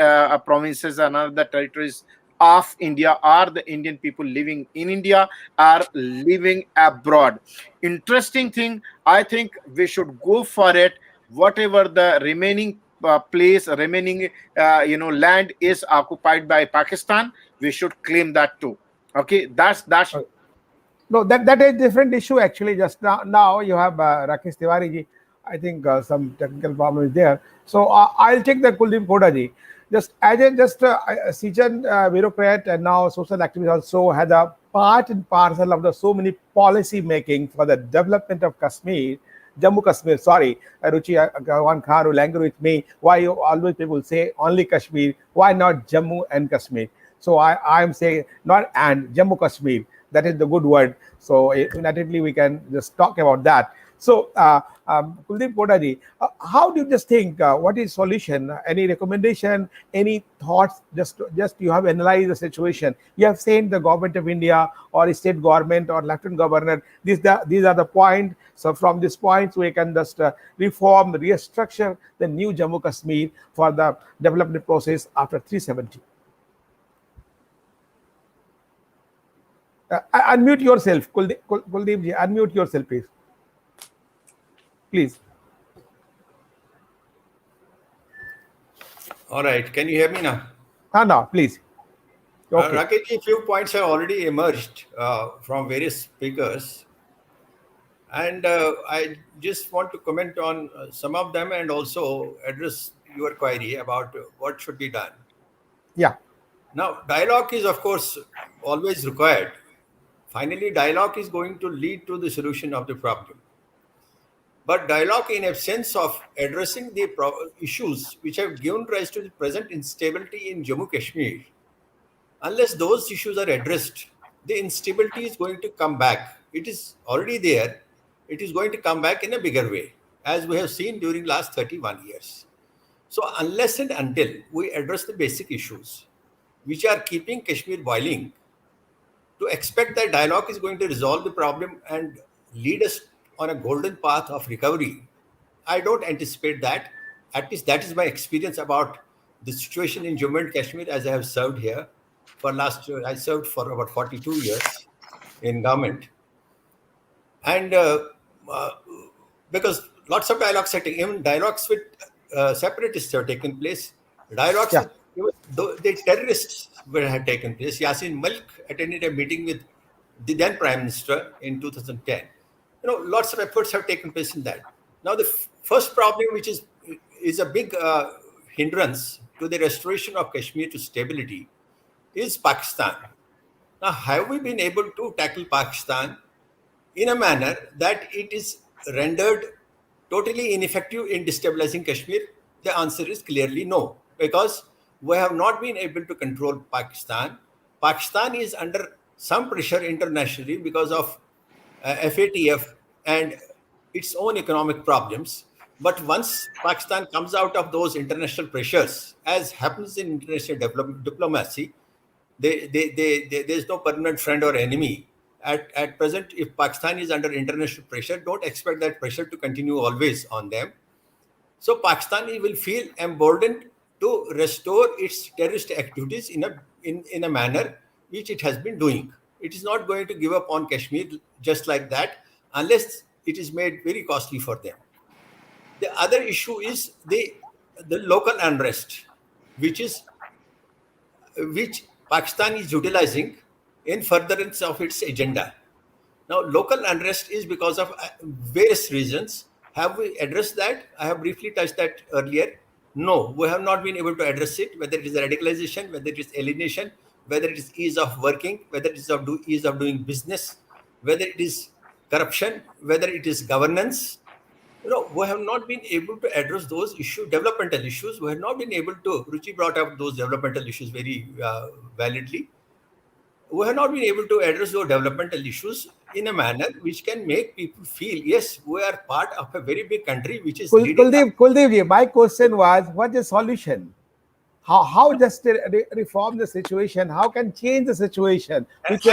provinces and other territories of India, or the Indian people living in India are living abroad. Interesting thing, I think we should go for it. Whatever the remaining remaining land is occupied by Pakistan, we should claim that too. Okay, that's No, that is different issue actually. Just now you have Rakesh Tiwari ji. I think some technical problem is there. So I'll take the Kuldeep Koda ji. Just as a seasoned bureaucrat and now social activist also had a part and parcel of the so many policy making for the development of Kashmir, Jammu Kashmir. Sorry, Ruchi Gawan Khan will angry with me. Why you always people say only Kashmir? Why not Jammu and Kashmir? So I am saying not and Jammu Kashmir. That is the good word. So immediately we can just talk about that. So Kuldeep Kodaji, how do you just think? What is solution? Any recommendation? Any thoughts? Just you have analyzed the situation. You have seen the government of India or state government or lieutenant governor. These are the points. So from these points we can just reform, restructure the new Jammu Kashmir for the development process after 370. Unmute yourself, Kuldeep ji. Unmute yourself, please. Please. All right. Can you hear me now? No, please. Okay. Rakesh, a few points have already emerged from various speakers. And I just want to comment on some of them and also address your query about what should be done. Yeah. Now, dialogue is, of course, always required. Finally, dialogue is going to lead to the solution of the problem. But dialogue in absence of addressing the issues which have given rise to the present instability in Jammu Kashmir, unless those issues are addressed, the instability is going to come back. It is already there. It is going to come back in a bigger way, as we have seen during last 31 years. So unless and until we address the basic issues which are keeping Kashmir boiling, to expect that dialogue is going to resolve the problem and lead us on a golden path of recovery, I don't anticipate that. At least that is my experience about the situation in Jammu and Kashmir, as I have served here I served for about 42 years in government. And because lots of dialogues are taken, even dialogues with separatists have taken place, dialogues with The terrorists had taken place. Yasin Malik attended a meeting with the then Prime Minister in 2010. Lots of efforts have taken place in that. Now, the first problem, which is a big hindrance to the restoration of Kashmir to stability, is Pakistan. Now, have we been able to tackle Pakistan in a manner that it is rendered totally ineffective in destabilizing Kashmir? The answer is clearly no, because we have not been able to control Pakistan. Pakistan is under some pressure internationally because of FATF and its own economic problems. But once Pakistan comes out of those international pressures, as happens in international diplomacy, there's no permanent friend or enemy. At present, if Pakistan is under international pressure, don't expect that pressure to continue always on them. So Pakistan will feel emboldened to restore its terrorist activities in a manner which it has been doing. It is not going to give up on Kashmir just like that unless it is made very costly for them. The other issue is the local unrest, which Pakistan is utilizing in furtherance of its agenda. Now, local unrest is because of various reasons. Have we addressed that? I have briefly touched that earlier. No, we have not been able to address it, whether it is radicalization, whether it is alienation, whether it is ease of working, whether it is ease of doing business, whether it is corruption, whether it is governance. We have not been able to address those issues, developmental issues. We have not been able to, Ruchi brought up those developmental issues very validly. We have not been able to address those developmental issues in a manner which can make people feel, yes, we are part of a very big country which is Kuldeep, my question was, what's the solution? How just reform the situation? How can change the situation? Which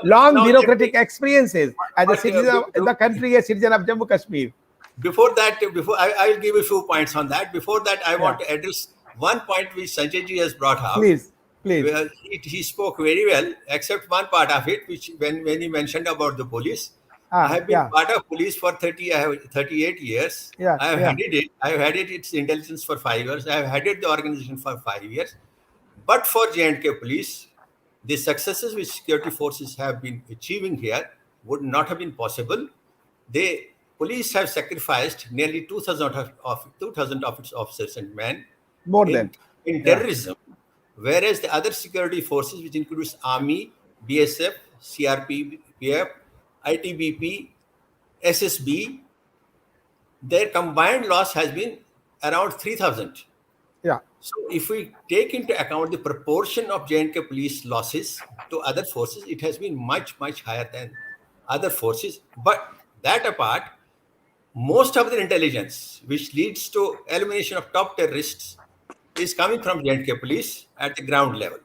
long bureaucratic experiences as a citizen of the country, a citizen of Jammu Kashmir. Before I will give a few points on that. Before that, I want to address one point which Sanjay ji has brought up. Please. He spoke very well, except one part of it, which when he mentioned about the police. I have been part of police for 38 years. I have headed its intelligence for 5 years. I have headed the organization for 5 years. But for J&K police, the successes which security forces have been achieving here would not have been possible. The police have sacrificed nearly 2,000 of its officers and men in terrorism. Whereas the other security forces, which includes Army, BSF, CRPF, ITBP, SSB, their combined loss has been around 3,000. Yeah. So if we take into account the proportion of J&K police losses to other forces, it has been much, much higher than other forces. But that apart, most of the intelligence which leads to elimination of top terrorists is coming from J&K police at the ground level.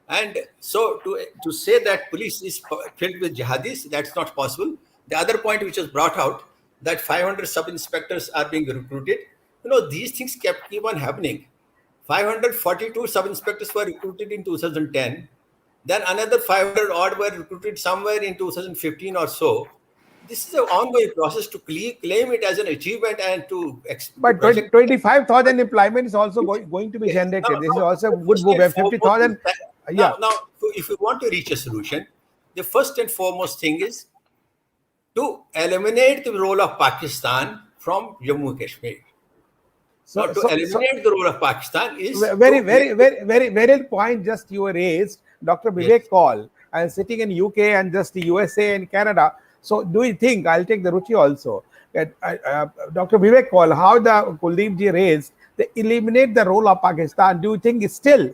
And so to say that police is filled with jihadis, that's not possible. The other point which was brought out, that 500 sub-inspectors are being recruited. These things keep on happening. 542 sub-inspectors were recruited in 2010. Then another 500 odd were recruited somewhere in 2015 or so. This is an ongoing process to claim it as an achievement and to... But 25,000 employment is also going to be generated. This is also a good move. 50,000... Now, if we want to reach a solution, the first and foremost thing is to eliminate the role of Pakistan from Jammu and Kashmir. So to eliminate the role of Pakistan is... Very point just you raised, Dr. Vivek Kaul, and sitting in UK and just the USA and Canada. So do you think, I'll take the Ruchi also, that Dr. Vivek Kaul, how the Kuldeep ji raised, they eliminate the role of Pakistan. Do you think it's still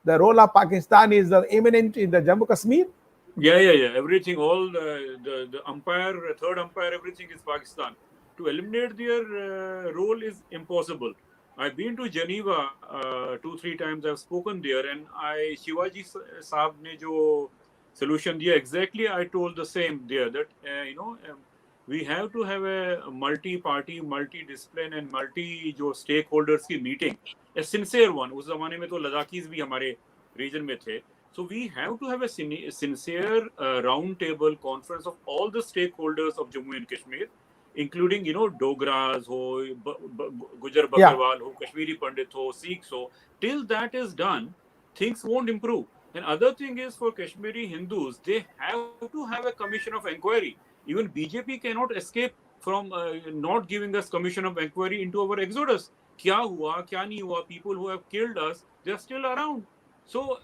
the role of Pakistan is imminent in the Jammu Kashmir? Yeah. Everything, all the umpire, third umpire, everything is Pakistan. To eliminate their role is impossible. I've been to Geneva 2-3 times. I've spoken there, and Shivaji Saab ne jo solution diya, exactly I told the same there, that we have to have a multi-party, multi-discipline and multi stakeholders की meeting, a sincere one. उस ज़माने में तो लद्दाखीज़ भी हमारे region में थे. So we have to have a sincere round table conference of all the stakeholders of Jammu and Kashmir including Dogras ho, Gujar Yeah. Bakarwal ho, Kashmiri Pandit ho, Sikhs ho. Till that is done, things won't improve. And other thing is, for Kashmiri Hindus, they have to have a commission of inquiry. Even BJP cannot escape from not giving us commission of inquiry into our exodus. Kya hua, kya nahi hua, people who have killed us, they are still around. So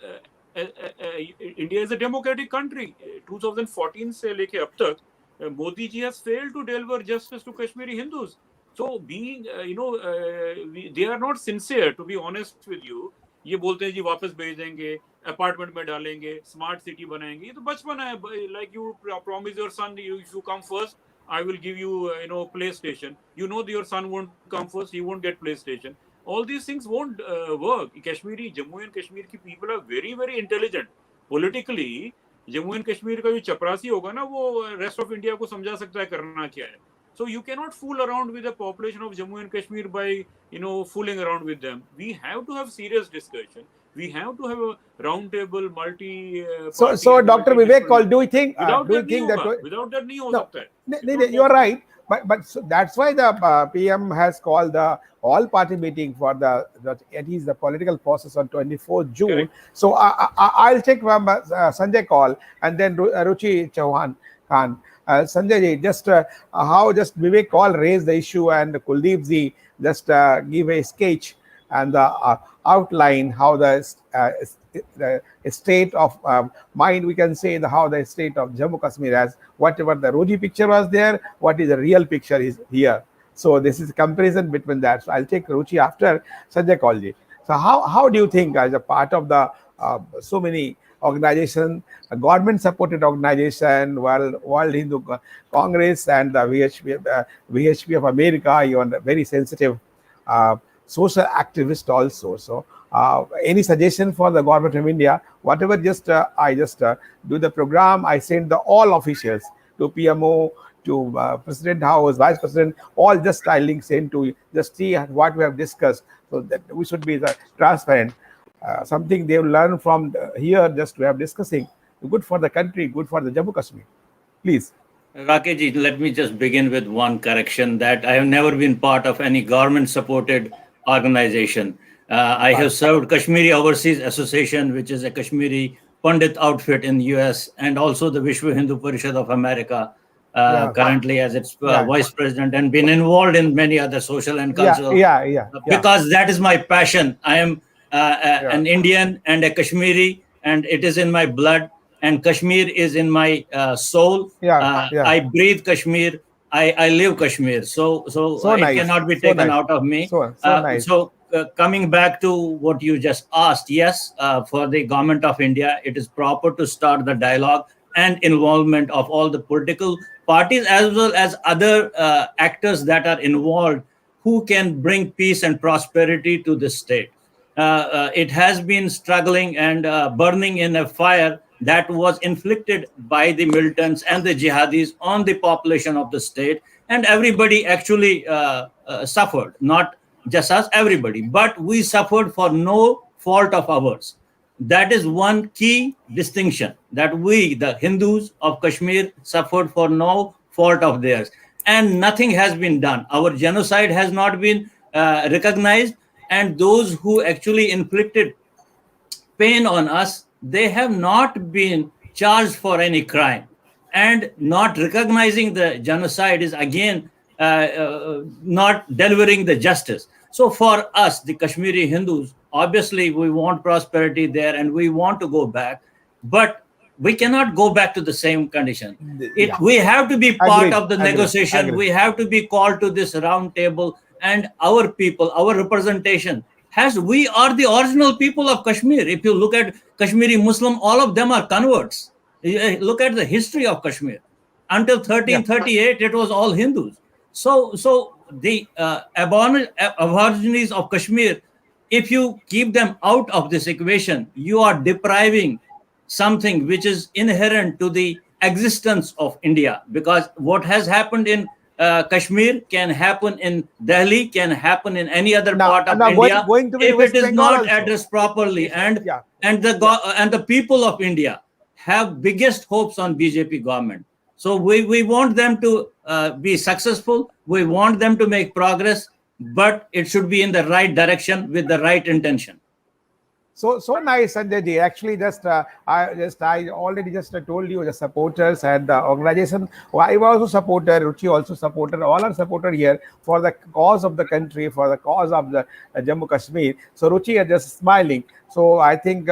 India is a democratic country. 2014 से लेके अब तक Modi ji has failed to deliver justice to Kashmiri Hindus. So being they are not sincere, to be honest with you. ये बोलते हैं जी वापस भेज देंगे, अपार्टमेंट में डालेंगे, स्मार्ट सिटी बनाएंगे. ये तो बचपन है. Like you promise your son, if you come first, I will give you PlayStation. You know that your son won't come first, he won't get PlayStation. All these things won't work. Jammu and Kashmir ki people are very, very intelligent. Politically, Jammu and Kashmir का जो चपरासी होगा ना, वो rest of India को समझा सकता है करना क्या है. So you cannot fool around with the population of Jammu and Kashmir by fooling around with them. We have to have serious discussion. We have to have a round table, multi. So Dr. Vivek Kaul, do you think without do you that think that without that नहीं हो No, सकता है. you are right, but so that's why the PM has called the all-party meeting for it is the political process on 24th June. Correct. So I'll take Sanjay call and then Ruchi Chauhan Khan. Sanjay ji, just how just Vivek Kaul raised the issue and Kuldeep ji just give a sketch and the outline how the state of mind, we can say, how the state of Jammu Kashmir has, whatever the rosy picture was there, what is the real picture is here. So this is a comparison between that. So I'll take Ruchi after Sanjay Kaulji. So how do you think, as a part of the so many organization, a government supported organization, World Hindu Congress and the VHP of America, even very sensitive social activist also. So any suggestion for the government of India? Whatever, I just do the program. I send all officials to PMO, to President House, Vice President, all just I link send to just see what we have discussed, so that we should be transparent. Something they will learn from here, just we have discussing. Good for the country, good for the Jammu Kashmir. Please. Rakesh ji, let me just begin with one correction, that I have never been part of any government-supported organization. I have served Kashmiri Overseas Association, which is a Kashmiri Pandit outfit in the US, and also the Vishwa Hindu Parishad of America, currently as its vice president, and been involved in many other social and cultural. Because that is my passion. I am an Indian and a Kashmiri, and it is in my blood, and Kashmir is in my soul. I breathe Kashmir. I live Kashmir. So it nice. cannot be taken out of me. Nice. Coming back to what you just asked, yes, for the government of India, it is proper to start the dialogue and involvement of all the political parties as well as other actors that are involved, who can bring peace and prosperity to the state. It has been struggling and burning in a fire that was inflicted by the militants and the jihadis on the population of the state, and everybody actually suffered, not just us, everybody. But we suffered for no fault of ours. That is one key distinction, that we, the Hindus of Kashmir, suffered for no fault of theirs. And nothing has been done. Our genocide has not been recognized. And those who actually inflicted pain on us, they have not been charged for any crime. And not recognizing the genocide is again not delivering the justice. So for us, the Kashmiri Hindus, obviously we want prosperity there and we want to go back, but we cannot go back to the same condition. We have to be part of the negotiation. We have to be called to this round table, and our people, our representation we are the original people of Kashmir. If you look at Kashmiri Muslim, all of them are converts. Look at the history of Kashmir. Until 1338, it was all Hindus. So the aborigines of Kashmir, if you keep them out of this equation, you are depriving something which is inherent to the existence of India. Because what has happened in Kashmir can happen in Delhi, can happen in any other part of India, if it is not addressed properly. And the people of India have biggest hopes on BJP government. So we want them to be successful. We want them to make progress, but it should be in the right direction with the right intention. So nice, Sanjay ji. Actually, I already just told you the supporters and the organization. I was also supporter, Ruchi also supporter. All are supporter here for the cause of the country, for the cause of the Jammu Kashmir. So Ruchi is just smiling. So I think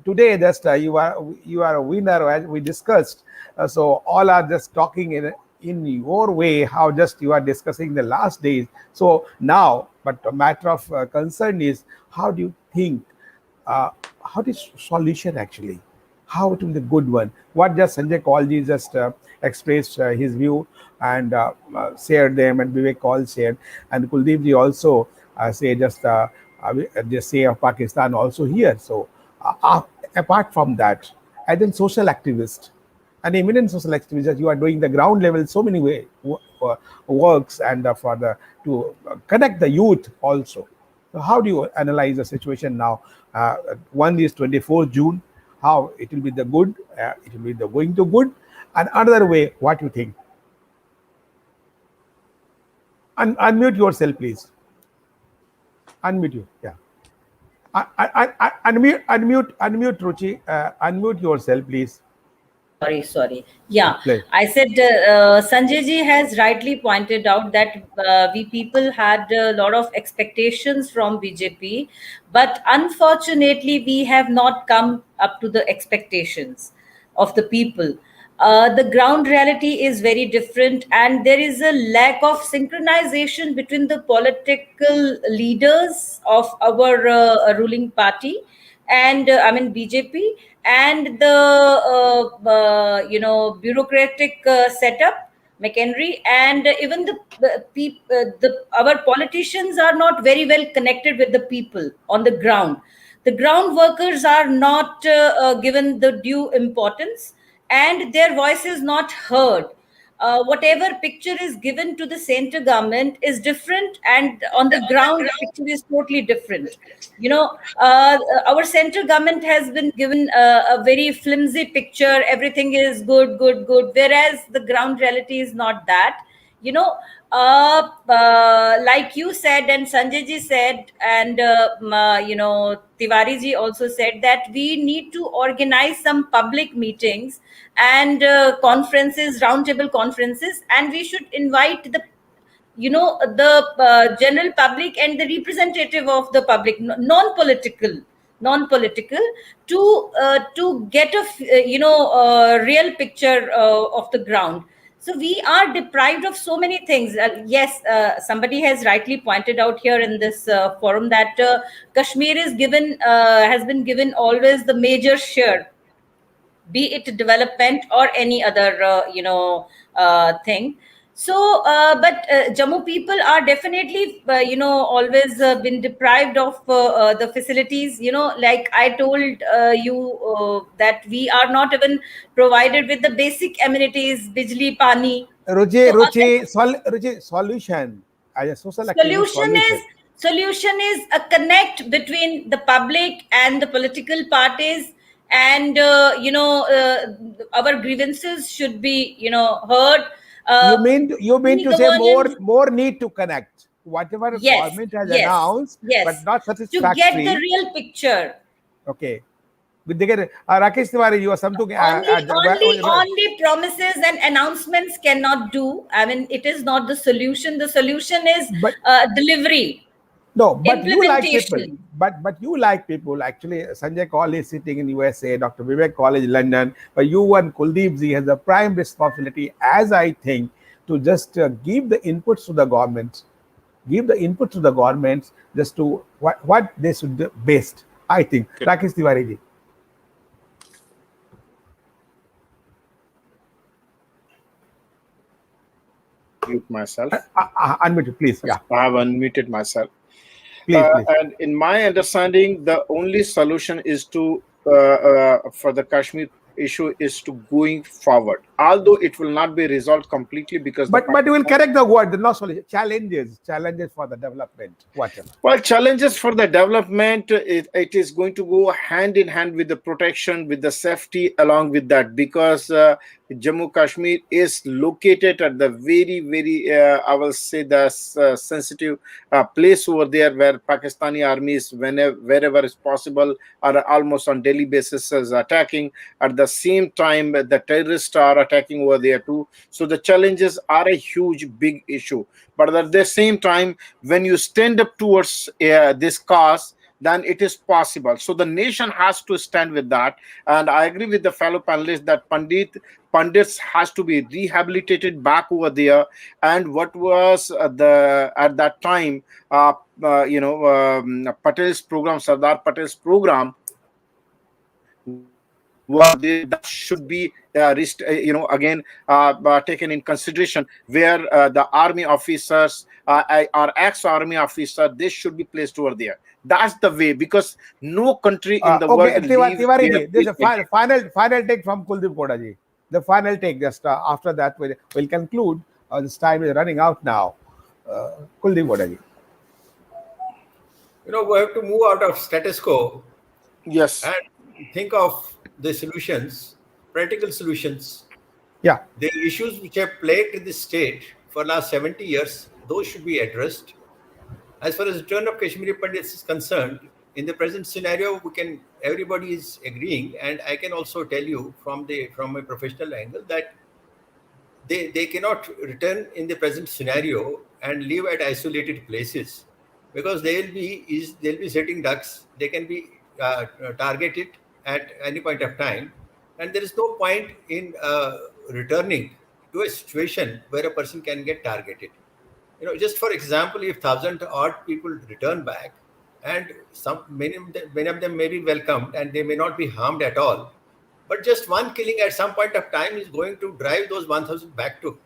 today just you are a winner as we discussed. So all are just talking in your way how just you are discussing the last days. So now, but a matter of concern is how do you think? How is solution actually? How it will be the good one? What just Sanjay Kaulji just expressed his view and shared them, and Vivek Kaul shared, and Kuldeep ji also say just say of Pakistan also here. So apart from that, and then social activist, an eminent social activist, that you are doing the ground level so many works and for the to connect the youth also. So how do you analyze the situation now? One is 24th June. How it will be the good? It will be the going to good. And another way, what you think? Unmute yourself, please. Unmute you. Yeah. Unmute, Ruchi. Unmute yourself, please. Sorry. Yeah, Please. I said Sanjay ji has rightly pointed out that we people had a lot of expectations from BJP, but unfortunately we have not come up to the expectations of the people. The ground reality is very different, and there is a lack of synchronization between the political leaders of our ruling party and BJP and the bureaucratic setup machinery, and even our politicians are not very well connected with the people on the ground. The ground workers are not given the due importance, and their voice is not heard. Whatever picture is given to the center government is different, and on the ground the picture is totally different. Our central government has been given a very flimsy picture. Everything is good, whereas the ground reality is not that. Like you said, and Sanjay ji said, and Tiwari ji also said that we need to organize some public meetings and conferences, roundtable conferences, and we should invite the general public and the representative of the public, non-political, to get a real picture of the ground. So we are deprived of so many things. Yes, somebody has rightly pointed out here in this forum that Kashmir has been given always the major share, be it development or any other thing. So but Jammu people are definitely always been deprived of the facilities. Like I told you that we are not even provided with the basic amenities, bijli, pani. Ruchi, So Ruchi, solution. As a social activist, solution. solution is a connect between the public and the political parties, and our grievances should be heard. You mean Only to say governance. more need to connect whatever Yes, government has yes, announced, but yes, not to get the satisfactory. real picture. Okay. With the Rakesh Tiwari, you are something. Only promises and announcements cannot do. I mean, it is not the solution. The solution is But delivery, no, but you like people. implementation. But you like people. Actually, Sanjay Kaul is sitting in USA, Dr. Vivek College, London. But you and Kuldeep ji has the prime responsibility, as I think, to just give the inputs to the government, give the input to the governments just to what they should do best. I think. Okay. Rakesh Tiwari ji. Mute myself. Unmute, please. Yeah, I have unmuted myself. please. And in my understanding, the only solution is to for the Kashmir issue is to going forward, although it will not be resolved completely because But you will correct the word, the not solution. Challenges for the development, whatever. well, challenges for the development, it is going to go hand in hand with the protection, with the safety along with that, because Jammu Kashmir is located at the very, very, I will say, the sensitive place over there where Pakistani armies, wherever is possible, are almost on daily basis is attacking. At the same time, the terrorists are attacking over there too. So the challenges are a huge, big issue. But at the same time, when you stand up towards this cause, then it is possible. So the nation has to stand with that. And I agree with the fellow panelists that Pandits has to be rehabilitated back over there. And what was the at that time, Patel's program, Sardar Patel's program was there, that should be again taken in consideration, where the army officers or ex-army officer, they should be placed over there. That's the way, because no country in the Okay, world leaves Tiwari their ji, this is a peace. final take from Kuldeep Koda ji. The final take. Just after that, we'll conclude. This time is running out now. Kuldeep Koda ji. We have to move out of status quo Yes. and think of the solutions, practical solutions. Yeah. The issues which have plagued this state for last 70 years, those should be addressed. As far as the return of Kashmiri Pandits is concerned, in the present scenario, everybody is agreeing, and I can also tell you from a professional angle that they cannot return in the present scenario and live at isolated places, because they'll be setting ducks. They can be targeted at any point of time, and there is no point in returning to a situation where a person can get targeted. Just for example, if 1,000-odd people return back, and many of them may be welcomed and they may not be harmed at all, but just one killing at some point of time is going to drive those 1,000 back to.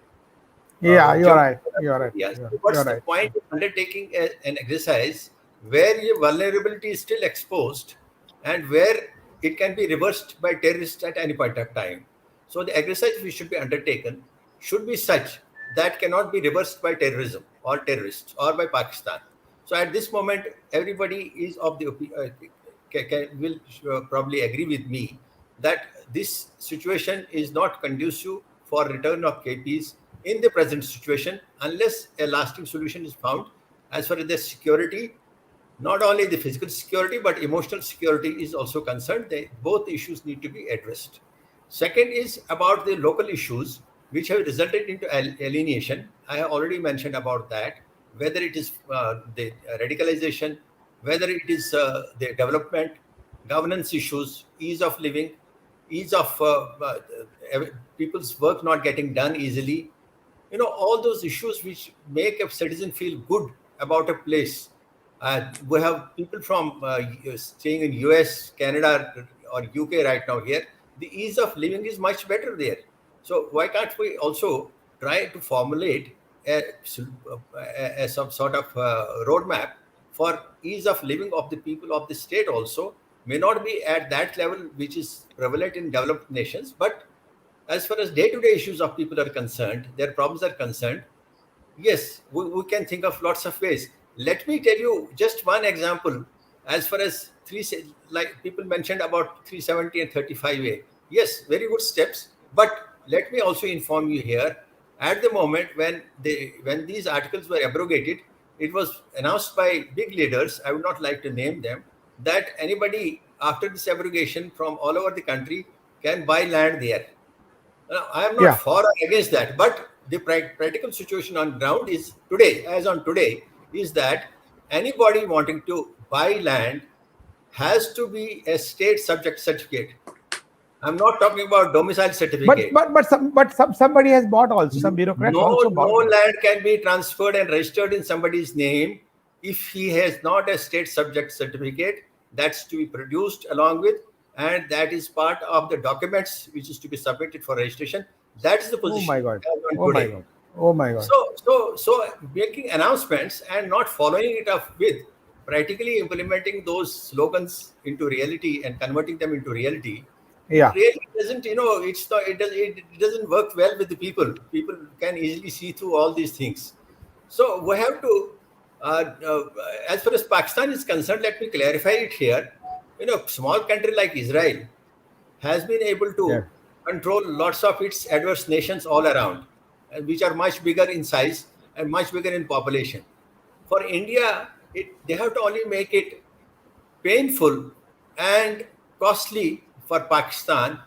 Yeah, you're Jammu. right. You're right. Yes. You're What's the right. point of undertaking an exercise where your vulnerability is still exposed and where it can be reversed by terrorists at any point of time? So the exercise which should be undertaken should be such that cannot be reversed by terrorism or terrorists or by Pakistan. So at this moment, everybody is of the will probably agree with me that this situation is not conducive for return of KPs in the present situation, unless a lasting solution is found as far as the security, not only the physical security, but emotional security is also concerned. Both issues need to be addressed. Second is about the local issues which have resulted into alienation. I have already mentioned about that, whether it is the radicalization, whether it is the development, governance issues, ease of living, ease of people's work not getting done easily. All those issues which make a citizen feel good about a place. We have people from staying in US, Canada, or UK right now here. The ease of living is much better there. So why can't we also try to formulate some sort of roadmap for ease of living of the people of the state also? May not be at that level which is prevalent in developed nations, but as far as day-to-day issues of people are concerned, their problems are concerned, yes, we can think of lots of ways. Let me tell you just one example. As far as like people mentioned about 370 and 35A, yes, very good steps. But let me also inform you here. At the moment when these articles were abrogated, it was announced by big leaders, I would not like to name them, that anybody after this abrogation from all over the country can buy land there. I am not Yeah. for or against that, but the practical situation on ground is today, as on today, is that anybody wanting to buy land has to be a state subject certificate. I'm not talking about domicile certificate. Somebody has bought also. Some bureaucrats also No bought. land can be transferred and registered in somebody's name if he has not a state subject certificate. That's to be produced along with, and that is part of the documents which is to be submitted for registration. That is the Oh position my God. as on Oh my today. God. Oh my God. So making announcements and not following it up with practically implementing those slogans into reality and converting them into reality, Yeah. really doesn't, it doesn't work well with the people. People can easily see through all these things. So we have to, as far as Pakistan is concerned, let me clarify it here. Small country like Israel has been able Yeah. to control lots of its adverse nations all around, and which are much bigger in size and much bigger in population. For India, they have to only make it painful and costly for Pakistan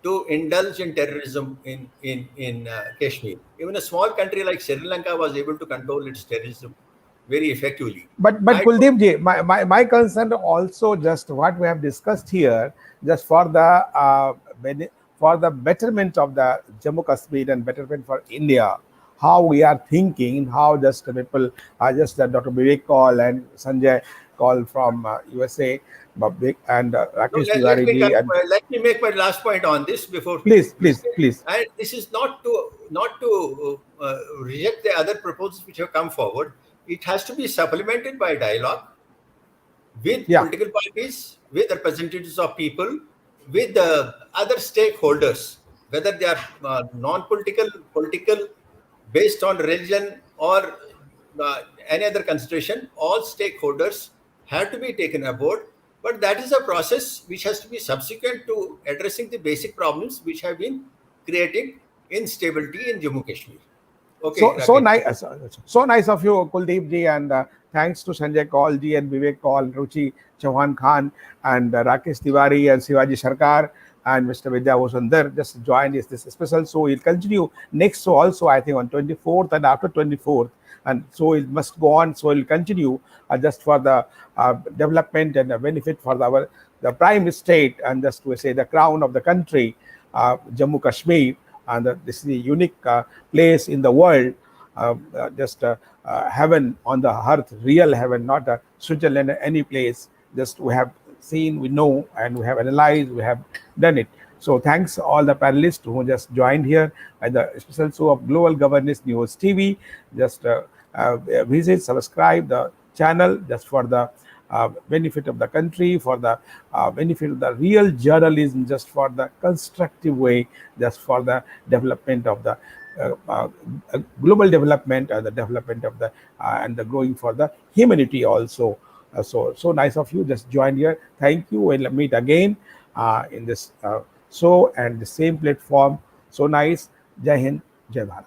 to indulge in terrorism in Kashmir. Even a small country like Sri Lanka was able to control its terrorism very effectively. But Kuldeep ji, my concern also just what we have discussed here, just for the betterment of the Jammu Kashmir and betterment for India, how we are thinking, how just people, just Dr. Vivek call and Sanjay call from USA, and Rakesh Tiwari ji, and let me make my last point on this before. please. And this is not to reject the other proposals which have come forward. It has to be supplemented by dialogue with political parties, with representatives of people, with the other stakeholders, whether they are non-political, political, based on religion or any other consideration. All stakeholders have to be taken aboard. But that is a process which has to be subsequent to addressing the basic problems which have been creating instability in Jammu Kashmir. Okay, so nice of you, Kuldeep ji, and thanks to Sanjay Kaul ji and Vivek Kaul, Ruchi Chauhan Khan, and Rakesh Tiwari and Shivaji Sarkar and Mr. Vidya Vasundar just joined this special show. It'll continue next show also, I think, on 24th and after 24th, and so it must go on. So it'll continue just for the development and the benefit for the prime state, and just to say the crown of the country, Jammu Kashmir. And this is a unique place in the world, just heaven on the earth, real heaven, not Switzerland, any place. Just we have seen, we know, and we have analyzed, we have done it. So thanks all the panelists who just joined here at the special show of Global Governance News TV. Just visit, subscribe the channel just for the benefit of the country, for the benefit of the real journalism, just for the constructive way, just for the development of the global development and the development of the and the growing for the humanity also. So nice of you just joined here. Thank you. We'll meet again in this show and the same platform. So nice. Jai Hind, Jai Bharat.